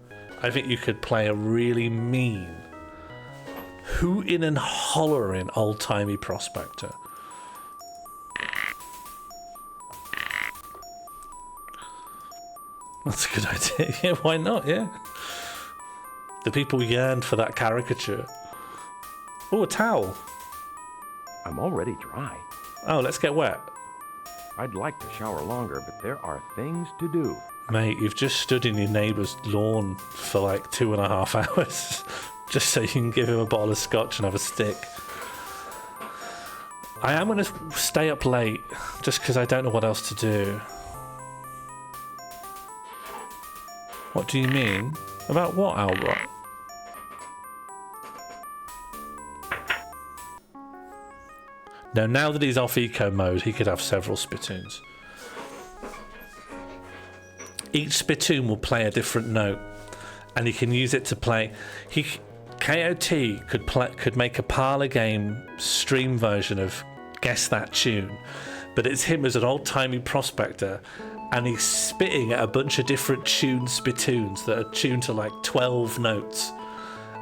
I think you could play a really mean, hooting and hollering old-timey prospector. That's a good idea. Yeah, why not? Yeah. The people yearned for that caricature. Oh, a towel. I'm already dry. Oh, let's get wet. I'd like to shower longer, but there are things to do. Mate, you've just stood in your neighbour's lawn for like 2.5 hours just so you can give him a bottle of scotch and have a stick. I am going to stay up late just because I don't know what else to do. What do you mean? About what, Albert? No, now that he's off eco mode, he could have several spittoons. Each spittoon will play a different note, and he can use it to play. KOT could make a parlor game stream version of Guess That Tune, but it's him as an old-timey prospector, and he's spitting at a bunch of different tune spittoons that are tuned to like 12 notes,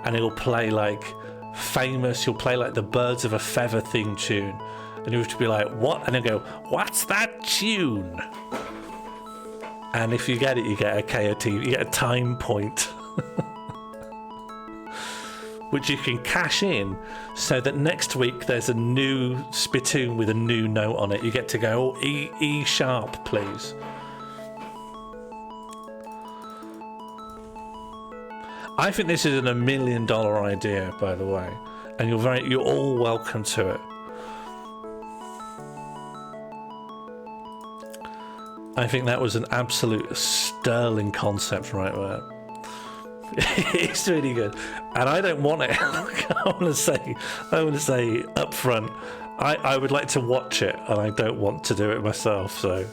and he'll play like he'll play like the Birds of a Feather theme tune, and you have to be like, what? And he'll go, what's that tune? And if you get it, you get a KOT, you get a time point, which you can cash in so that next week there's a new spittoon with a new note on it. You get to go, oh, E sharp, please. I think this is $1 million idea, by the way, and you're all welcome to it. I think that was an absolute sterling concept right there. It's really good, and I don't want it. I want to say up front, I would like to watch it, and I don't want to do it myself. So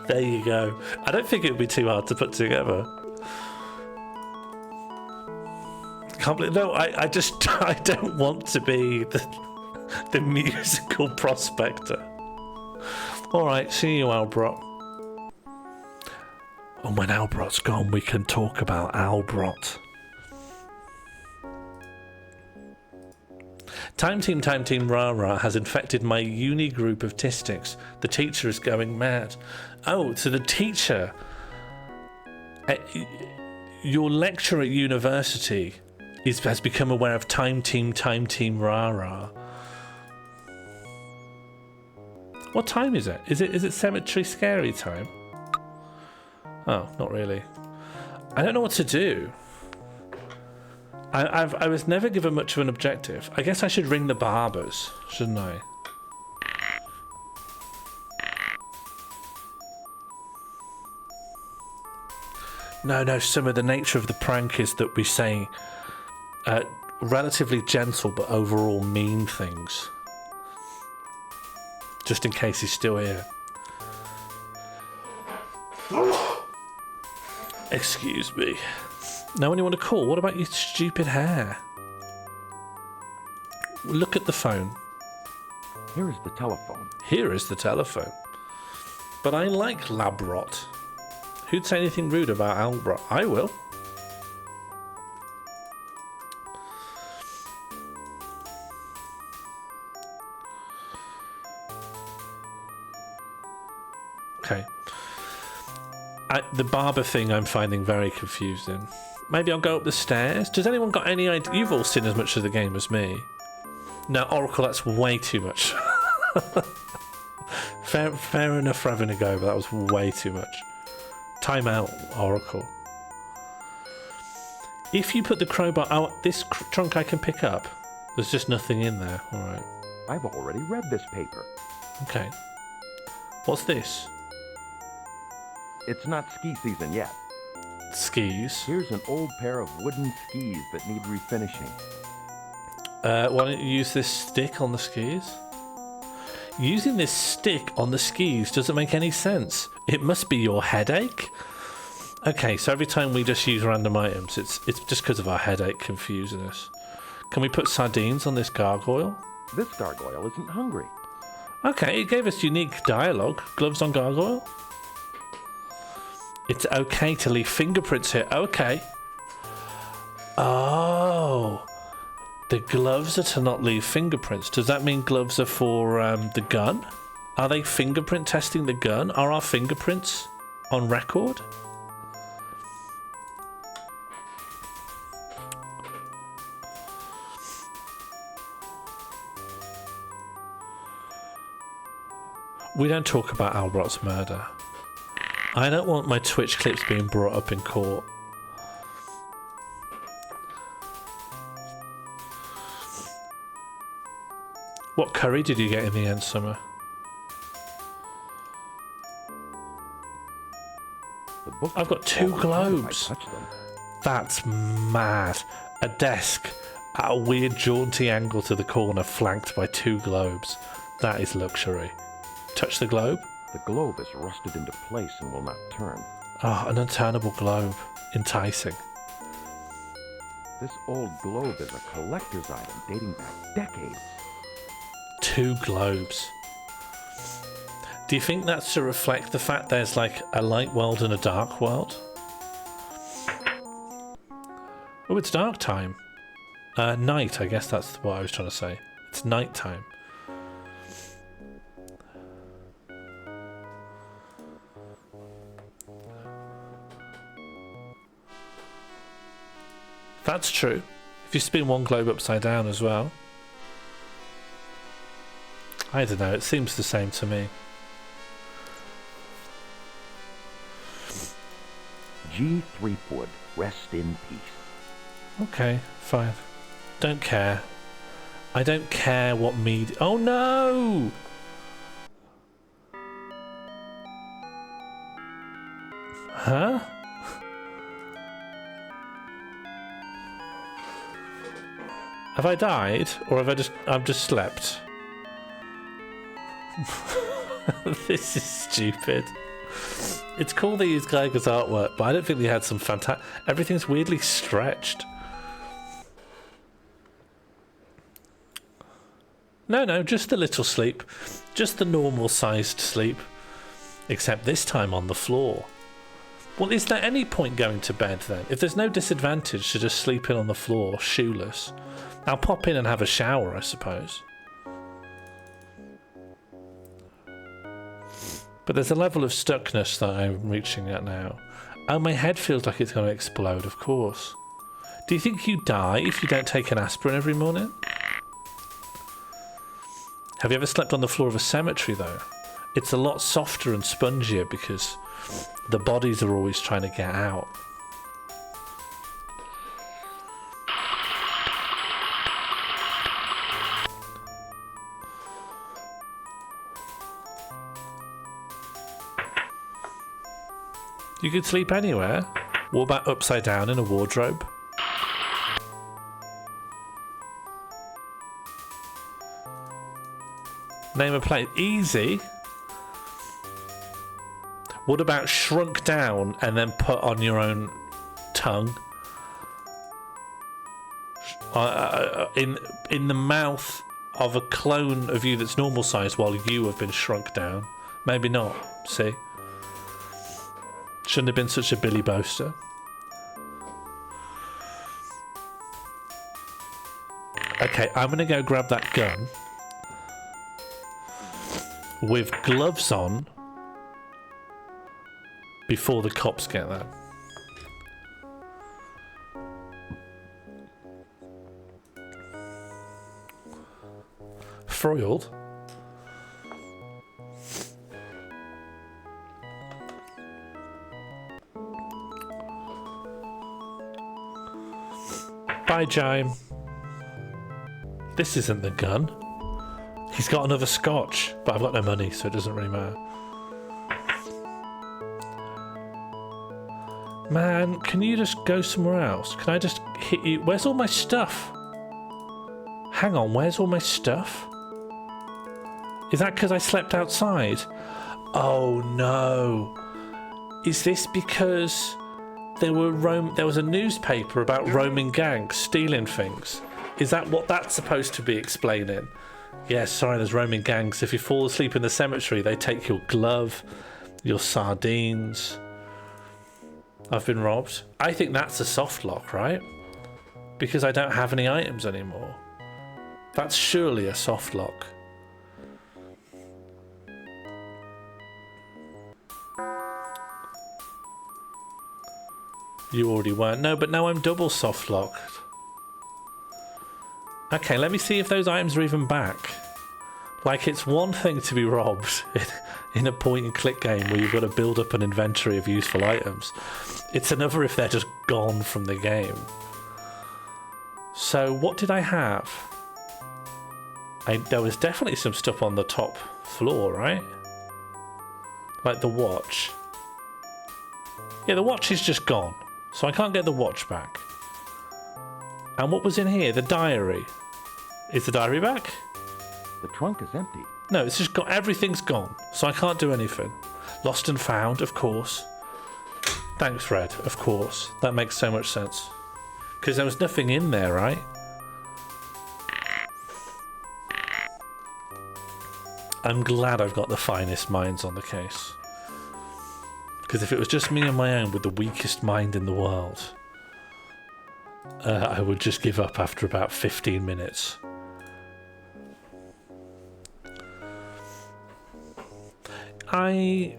there you go. I don't think it would be too hard to put together. No, I don't want to be the musical prospector. All right, see you, Albrot. And when Albrot's gone, we can talk about Albrot. Time Team Rara has infected my uni group of Tistics. The teacher is going mad. Oh, so the teacher... your lecturer at university has become aware of Time Team Rara. What time is it? Is it cemetery scary time? Oh, not really. I don't know what to do. I was never given much of an objective. I guess I should ring the barbers, shouldn't I? No, some of the nature of the prank is that we say relatively gentle but overall mean things. Just in case he's still here. Excuse me. No one you want to call? What about your stupid hair? Look at the phone. Here is the telephone. Here is the telephone. But I like Labrot. Who'd say anything rude about Albrot? I will. Okay. The barber thing I'm finding very confusing. Maybe I'll go up the stairs. Does anyone got any idea? You've all seen as much of the game as me. No, Oracle, that's way too much. fair enough for having a go, but that was way too much. Time out, Oracle. If you put the crowbar... Oh, this trunk I can pick up. There's just nothing in there. Alright. I've already read this paper. Okay. What's this? It's not ski season yet. Skis? Here's an old pair of wooden skis that need refinishing. Why don't you use this stick on the skis? Using this stick on the skis doesn't make any sense. It must be your headache. Okay, so every time we just use random items, it's just because of our headache confusing us. Can we put sardines on this gargoyle? This gargoyle isn't hungry. Okay, it gave us unique dialogue. Gloves on gargoyle? It's okay to leave fingerprints here. Okay. Oh. The gloves are to not leave fingerprints. Does that mean gloves are for the gun? Are they fingerprint testing the gun? Are our fingerprints on record. We don't talk about Albert's murder. I don't want my Twitch clips being brought up in court. What curry did you get in the end, Summer? I've got 2 globes. That's mad. A desk at a weird jaunty angle to the corner flanked by 2 globes. That is luxury. Touch the globe? The globe is rusted into place and will not turn. Ah, an unturnable globe. Enticing. This old globe is a collector's item dating back decades. 2 globes. Do you think that's to reflect the fact there's like a light world and a dark world? Oh, it's dark time. Night, I guess that's what I was trying to say. It's night time. That's true. If you spin one globe upside down as well. I don't know, it seems the same to me. G. Threepwood, rest in peace. Okay, fine. Don't care. I don't care what media... Oh no! Huh? Have I died? Or have I've just slept? This is stupid. It's cool they used Geiger's artwork, but I don't think they had some fantastic... Everything's weirdly stretched. No, just a little sleep. Just the normal sized sleep. Except this time on the floor. Well, is there any point going to bed then? If there's no disadvantage to just sleeping on the floor, shoeless, I'll pop in and have a shower, I suppose. But there's a level of stuckness that I'm reaching at now. Oh, my head feels like it's going to explode, of course. Do you think you die if you don't take an aspirin every morning? Have you ever slept on the floor of a cemetery, though? It's a lot softer and spongier because the bodies are always trying to get out. You could sleep anywhere. What about upside down in a wardrobe? Name a place. Easy. What about shrunk down and then put on your own tongue? In the mouth of a clone of you that's normal size while you have been shrunk down. Maybe not. See? Shouldn't have been such a Billy boaster. Okay, I'm gonna go grab that gun with gloves on before the cops get there. Froiled. Bye, Jaime. This isn't the gun. He's got another scotch, but I've got no money, so it doesn't really matter. Man, can you just go somewhere else? Can I just hit you? Where's all my stuff? Hang on, where's all my stuff? Is that because I slept outside? Oh no. Is this because there was a newspaper about roaming gangs stealing things? Is that what that's supposed to be explaining? Yeah, sorry, there's roaming gangs. If you fall asleep in the cemetery, they take your glove, your sardines. I've been robbed. I think that's a soft lock, right? Because I don't have any items anymore. That's surely a soft lock. You already weren't. No, but now I'm double soft locked. Okay, let me see if those items are even back. Like, it's one thing to be robbed in a point and click game where you've got to build up an inventory of useful items. It's another if they're just gone from the game. So what did I have? There was definitely some stuff on the top floor, right? Like the watch. Yeah, the watch is just gone. So I can't get the watch back. And what was in here? The diary. Is the diary back? The trunk is empty. No, it's just got everything's gone. So I can't do anything. Lost and found, of course. Thanks, Red, of course. That makes so much sense. Because there was nothing in there, right? I'm glad I've got the finest minds on the case. Because if it was just me on my own with the weakest mind in the world, I would just give up after about 15 minutes. I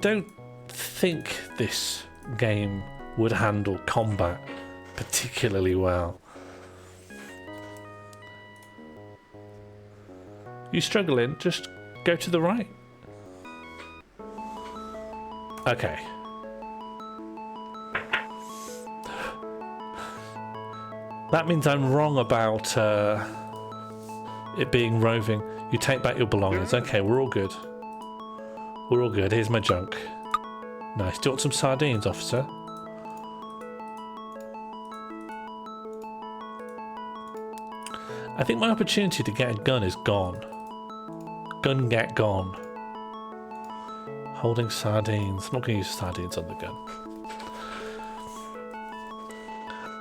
don't think this game would handle combat particularly well. You struggling? Just go to the right. Okay. That means I'm wrong about it being roving. You take back your belongings. Okay, we're all good. We're all good. Here's my junk. Nice. Do you want some sardines, officer? I think my opportunity to get a gun is gone. Gun get gone. Holding sardines. I'm not going to use sardines on the gun.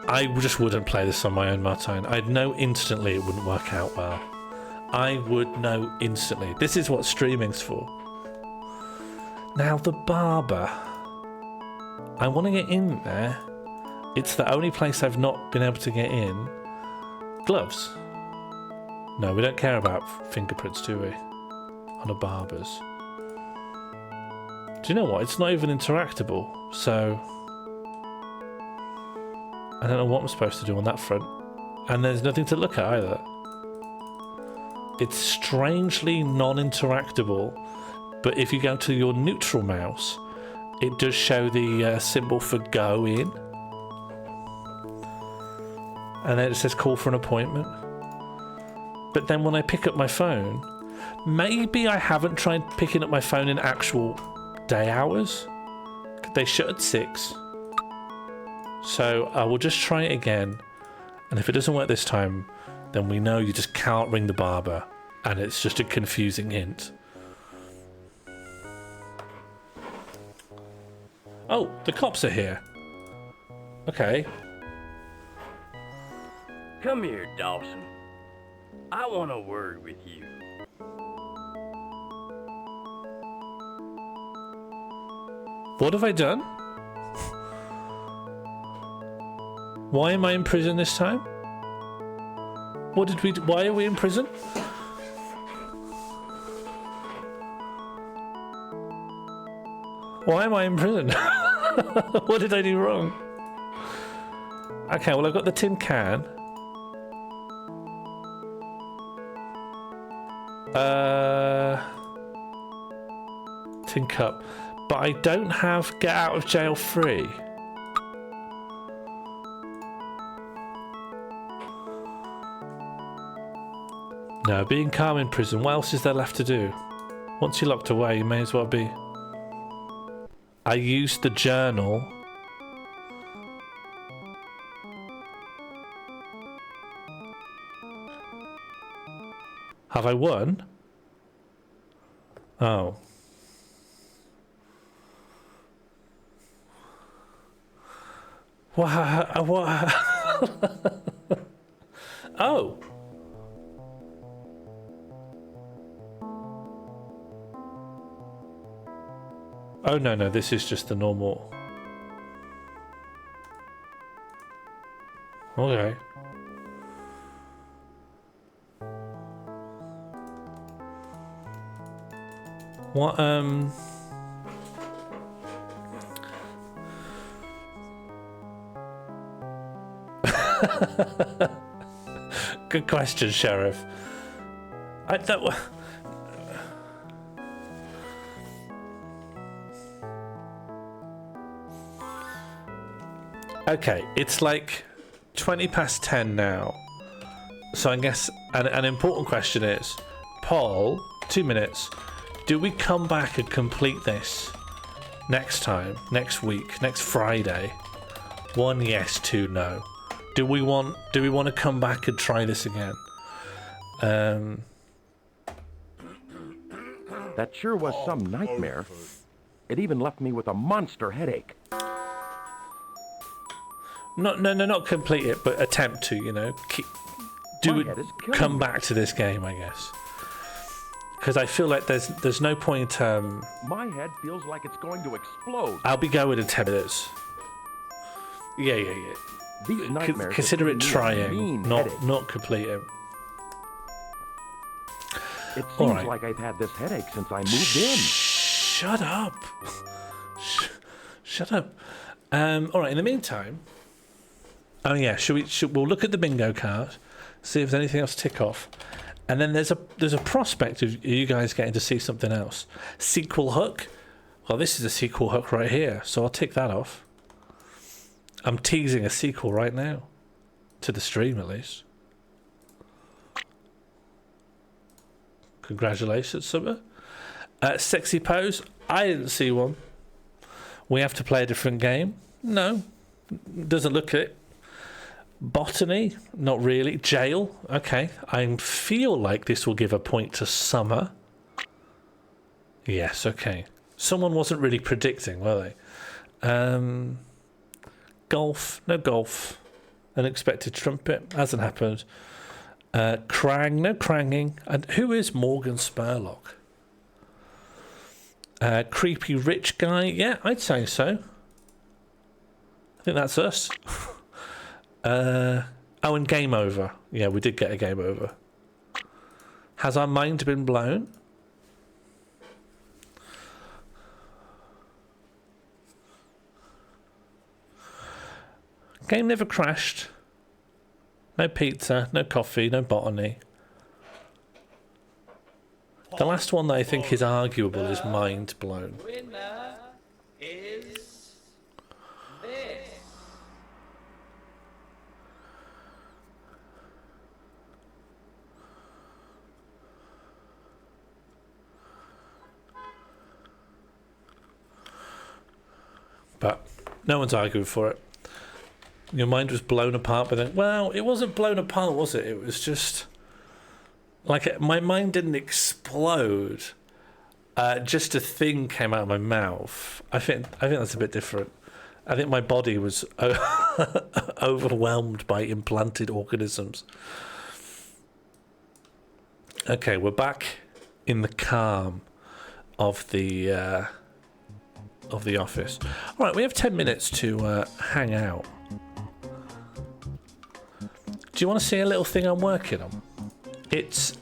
I just wouldn't play this on my own, Martine. I'd know instantly it wouldn't work out well. I would know instantly. This is what streaming's for. Now, the barber. I want to get in there. It's the only place I've not been able to get in. Gloves. No, we don't care about fingerprints, do we? On a barber's. Do you know what? It's not even interactable, so I don't know what I'm supposed to do on that front. And there's nothing to look at either. It's strangely non-interactable, but if you go to your neutral mouse, it does show the symbol for go in. And then it says call for an appointment. But then when I pick up my phone, maybe I haven't tried picking up my phone in actual day hours. They shut at 6. So I will just try it again. And if it doesn't work this time, then we know you just can't ring the barber. And it's just a confusing hint. Oh, the cops are here. Okay. Come here, Dawson. I want a word with you. What have I done? Why am I in prison this time? What did we do? Why are we in prison? Why am I in prison? What did I do wrong? Okay, well, I've got the tin can. Tin cup. But I don't have get out of jail free. No, being calm in prison. What else is there left to do? Once you're locked away, you may as well be. I used the journal. Have I won? Oh. What? Oh. Oh, no, this is just the normal. Okay. What, Good question, Sheriff. I don't. Okay, it's like 20 past 10 now. So I guess an important question is, Paul, 2 minutes. Do we come back and complete this next time, next week, next Friday? 1 yes, 2 no. Do we want to come back and try this again? That sure was some nightmare. It even left me with a monster headache. Not complete it, but attempt to, you know. Come back to this game, I guess. Because I feel like there's no point. My head feels like it's going to explode. I'll be going in 10 minutes. Yeah. These nightmares Consider it have trying, not completing. It seems like I've had this headache since I moved in. Shut up. Shut up. All right. In the meantime, yeah. We'll look at the bingo card, see if there's anything else to tick off, and then there's a prospect of you guys getting to see something else. Sequel hook. Well, this is a sequel hook right here, so I'll tick that off. I'm teasing a sequel right now, to the stream at least. Congratulations, Summer. Sexy pose. I didn't see one. We have to play a different game. No, doesn't look it. Botany, not really. Jail, okay. I feel like this will give a point to Summer. Yes, okay. Someone wasn't really predicting, were they? Golf, no golf. Unexpected trumpet, hasn't happened. Krang, no kranging. And who is Morgan Spurlock? Creepy rich guy, yeah, I'd say so. I think that's us. And game over. Yeah, we did get a game over. Has our mind been blown? Game never crashed. No pizza, no coffee, no botany. The last one that I think is arguable is mind blown. Winner is this. But no one's arguing for it. Your mind was blown apart, but then, well, it wasn't blown apart, was it? It was just like my mind didn't explode. Just a thing came out of my mouth. I think that's a bit different. I think my body was overwhelmed by implanted organisms. Okay, we're back in the calm of the office. All right, we have 10 minutes to hang out. Do you want to see a little thing I'm working on? It's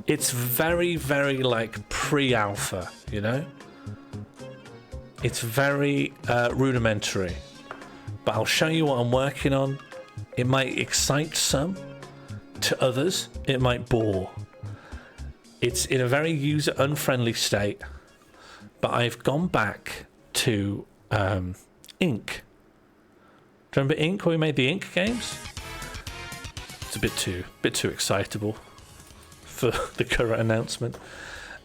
very, very like pre-alpha, you know? It's very rudimentary. But I'll show you what I'm working on. It might excite some. To others, it might bore. It's in a very user-unfriendly state. But I've gone back to Ink. Do you remember Ink, when we made the Ink games? It's a bit too excitable for the current announcement.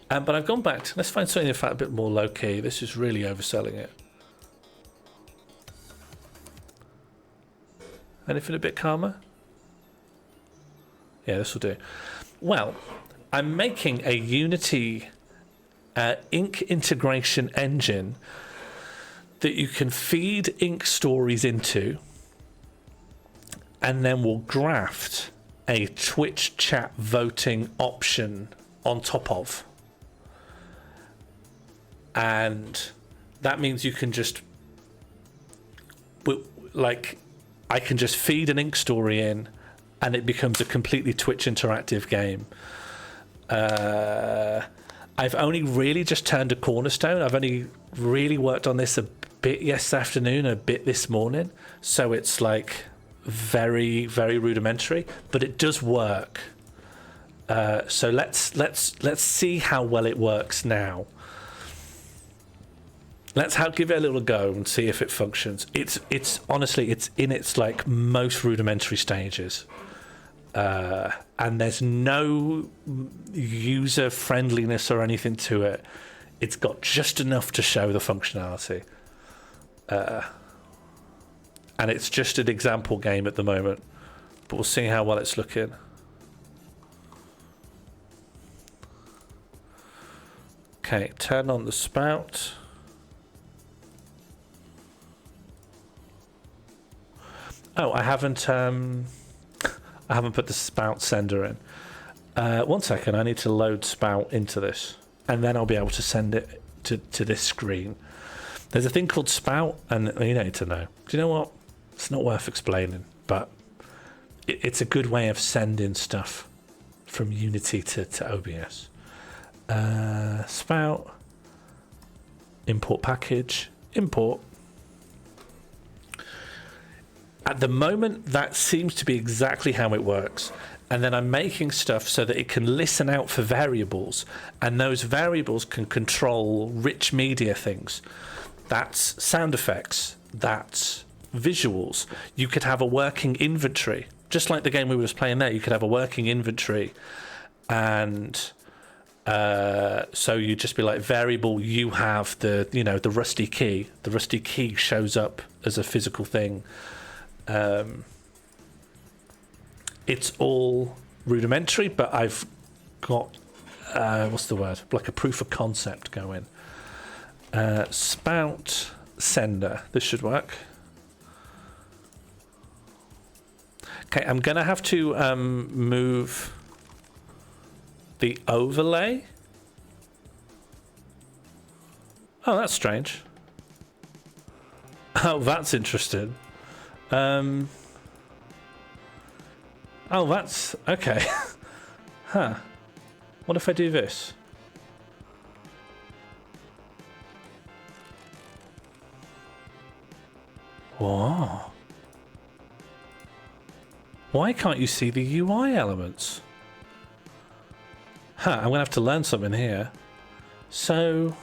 But I've gone back to, let's find something in fact a bit more low-key. This is really overselling it. Anything a bit calmer? Yeah, this will do. Well, I'm making a Unity Ink integration engine that you can feed Ink stories into, and then we'll graft a Twitch chat voting option on top of. And that means you can just, like, I can just feed an Ink story in and it becomes a completely Twitch interactive game. I've only really just turned a cornerstone. I've only really worked on this bit yesterday afternoon, a bit this morning, so it's like very, very rudimentary, but it does work. So let's see how well it works now. Let's give it a little go and see if it functions. It's honestly, it's in its like most rudimentary stages, and there's no user friendliness or anything to it. It's got just enough to show the functionality, and it's just an example game at the moment. But we'll see how well it's looking. Okay, turn on the spout. Oh, I haven't put the spout sender in. 1 second, I need to load spout into this, and then I'll be able to send it to this screen. There's a thing called spout, and you need to know. Do you know what? It's not worth explaining, but it's a good way of sending stuff from Unity to OBS. Spout, import package, import. At the moment, that seems to be exactly how it works. And then I'm making stuff so that it can listen out for variables, and those variables can control rich media things. That's sound effects, that's visuals. You could have a working inventory, just like the game we were playing there. You could have a working inventory, and so you just be like, variable, you have the rusty key. The rusty key shows up as a physical thing. It's all rudimentary, but I've got what's the word? Like a proof of concept going. Spout sender. This should work. Okay, I'm gonna have to move the overlay. Oh, that's strange. Oh, that's interesting. Oh, that's okay. Huh. What if I do this? Whoa. Why can't you see the UI elements? Huh, I'm gonna have to learn something here. So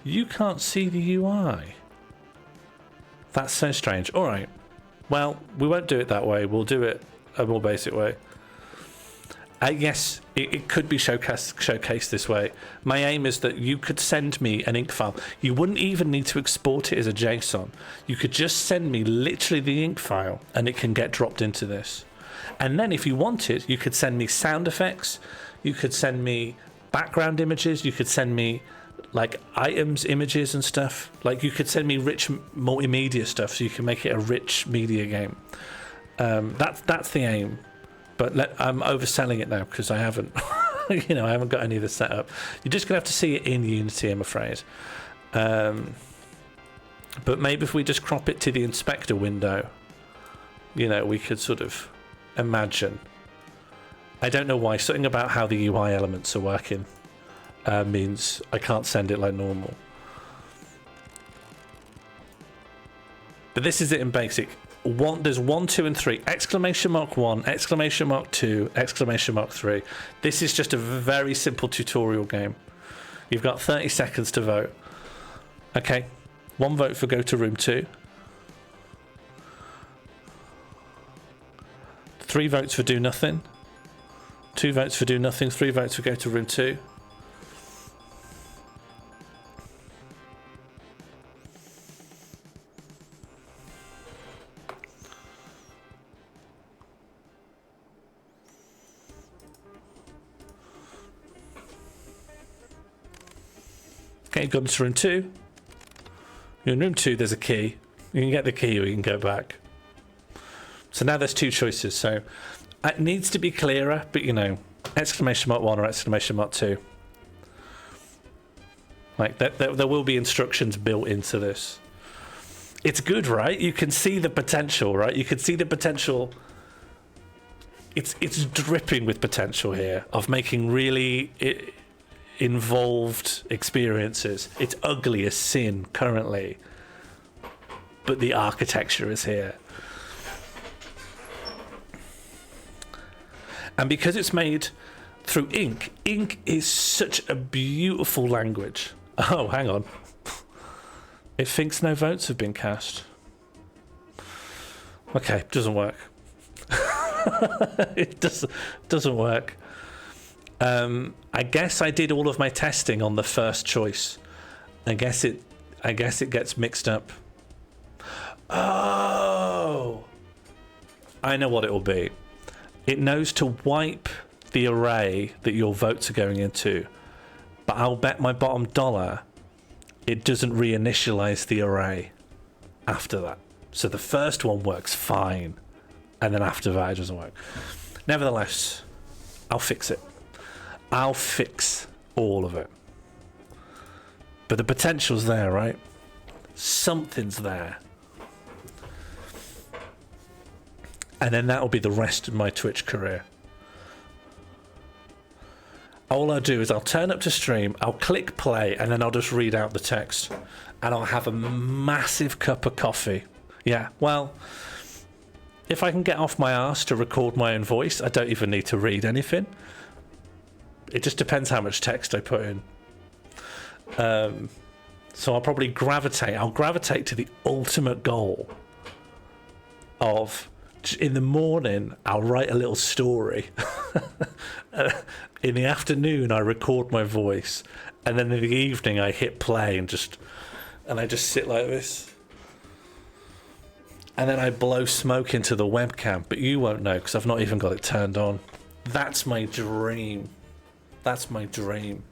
you can't see the UI. That's so strange. All right. Well, we won't do it that way. We'll do it a more basic way. Yes, it could be showcased this way. My aim is that you could send me an ink file. You wouldn't even need to export it as a JSON. You could just send me literally the ink file, and it can get dropped into this. And then if you wanted, you could send me sound effects. You could send me background images. You could send me like items, images and stuff. Like you could send me rich multimedia stuff, so you can make it a rich media game. That's the aim. But I'm overselling it now because I haven't, I haven't got any of this set up. You're just gonna have to see it in Unity, I'm afraid. But maybe if we just crop it to the inspector window, we could sort of imagine. I don't know why. Something about how the UI elements are working means I can't send it like normal. But this is it in basic. There's 1, 2, and 3. Exclamation mark 1, exclamation mark 2, exclamation mark 3. This is just a very simple tutorial game. You've got 30 seconds to vote. Okay, 1 vote for go to room 2. 3 votes for do nothing. 2 votes for do nothing. 3 votes for go to room 2. Okay, go to room 2. In room 2, there's a key. You can get the key or you can go back. So now there's 2 choices. So it needs to be clearer, but exclamation mark 1 or exclamation mark 2. Like there will be instructions built into this. It's good, right? You can see the potential, right? You can see the potential. It's dripping with potential here of making really involved experiences. It's ugly as sin currently, but the architecture is here. And because it's made through ink, ink is such a beautiful language. Oh, hang on. It thinks no votes have been cast. Okay, doesn't work. It doesn't work. I guess I did all of my testing on the first choice. I guess it gets mixed up. Oh, I know what it will be. It knows to wipe the array that your votes are going into, but I'll bet my bottom dollar it doesn't reinitialize the array after that. So the first one works fine, and then after that it doesn't work. Nevertheless, I'll fix it. I'll fix all of it. But the potential's there, right? Something's there. And then that'll be the rest of my Twitch career. All I'll do is I'll turn up to stream, I'll click play, and then I'll just read out the text. And I'll have a massive cup of coffee. Yeah, well, if I can get off my arse to record my own voice, I don't even need to read anything. It just depends how much text I put in. So I'll probably gravitate to the ultimate goal of, in the morning, I'll write a little story. In the afternoon, I record my voice. And then in the evening, I hit play and I just sit like this. And then I blow smoke into the webcam, but you won't know because I've not even got it turned on. That's my dream. That's my dream.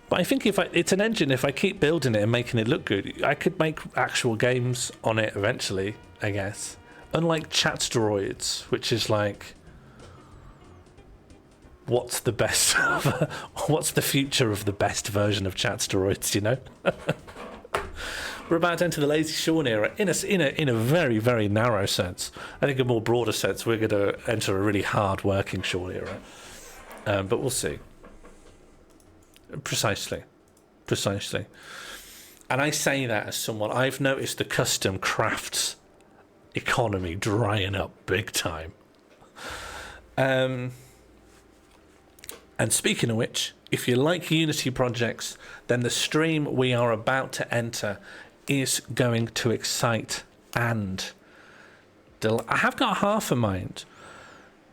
But I think it's an engine, if I keep building it and making it look good, I could make actual games on it eventually, I guess. Unlike Chestbursted, which is like, what's the best, what's the future of the best version of Chestbursted, you know? We're about to enter the Lazy Sean era in a very, very narrow sense. I think a more broader sense, we're going to enter a really hard working Sean era. But we'll see. Precisely. And I say that as someone, I've noticed the custom crafts economy drying up big time. And speaking of which, if you like Unity projects, then the stream we are about to enter is going to excite and I have got half a mind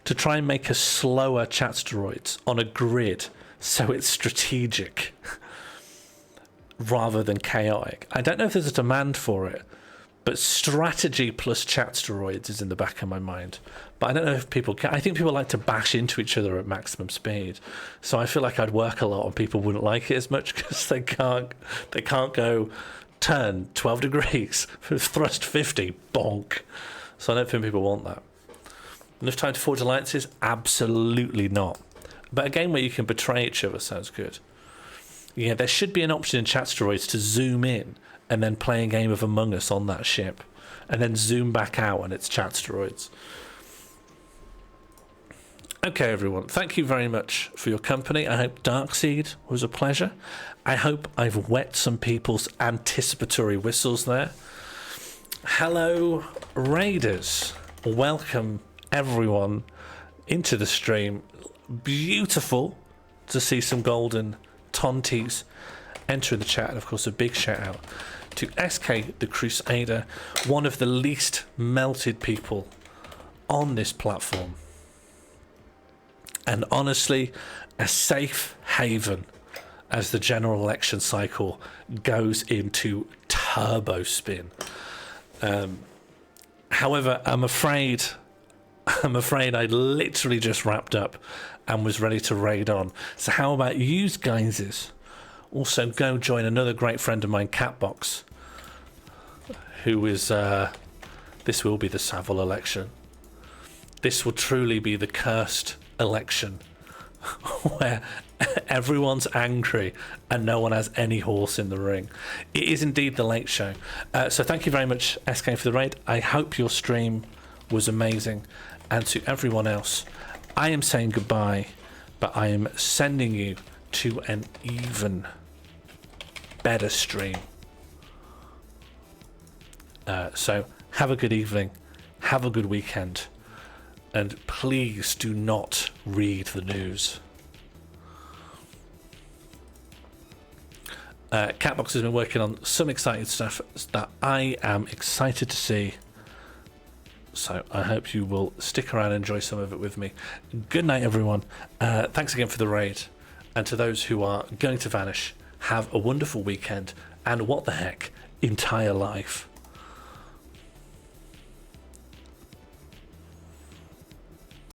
to try and make a slower Chestbursted on a grid so it's strategic rather than chaotic. I don't know if there's a demand for it, but strategy plus Chestbursted is in the back of my mind. But I don't know if people can. I think people like to bash into each other at maximum speed, so I feel like I'd work a lot and people wouldn't like it as much because they can't go turn 12 degrees, thrust 50, bonk. So I don't think people want that. Enough time to forge alliances? Absolutely not. But a game where you can betray each other sounds good. Yeah, there should be an option in Chestbursted to zoom in and then play a game of Among Us on that ship, and then zoom back out and it's Chestbursted. Okay, everyone, thank you very much for your company. I hope Darkseed was a pleasure. I hope I've wet some people's anticipatory whistles there. Hello, Raiders. Welcome, everyone, into the stream. Beautiful to see some golden tonties enter the chat. And, of course, a big shout out to SK the Crusader, one of the least melted people on this platform. And honestly, a safe haven as the general election cycle goes into turbo spin. However, I'm afraid I literally just wrapped up and was ready to raid on. So how about you guys also go join another great friend of mine, Catbox, who is, this will be the Savile election. This will truly be the cursed election where everyone's angry and no one has any horse in the ring. It is indeed the late show. So thank you very much, SK, for the raid. I hope your stream was amazing. And to everyone else, I am saying goodbye but I am sending you to an even better stream. So have a good evening, have a good weekend, and please do not read the news. Catbox has been working on some exciting stuff that I am excited to see. So I hope you will stick around and enjoy some of it with me. Good night, everyone. Thanks again for the raid. And to those who are going to vanish, have a wonderful weekend. And what the heck, entire life.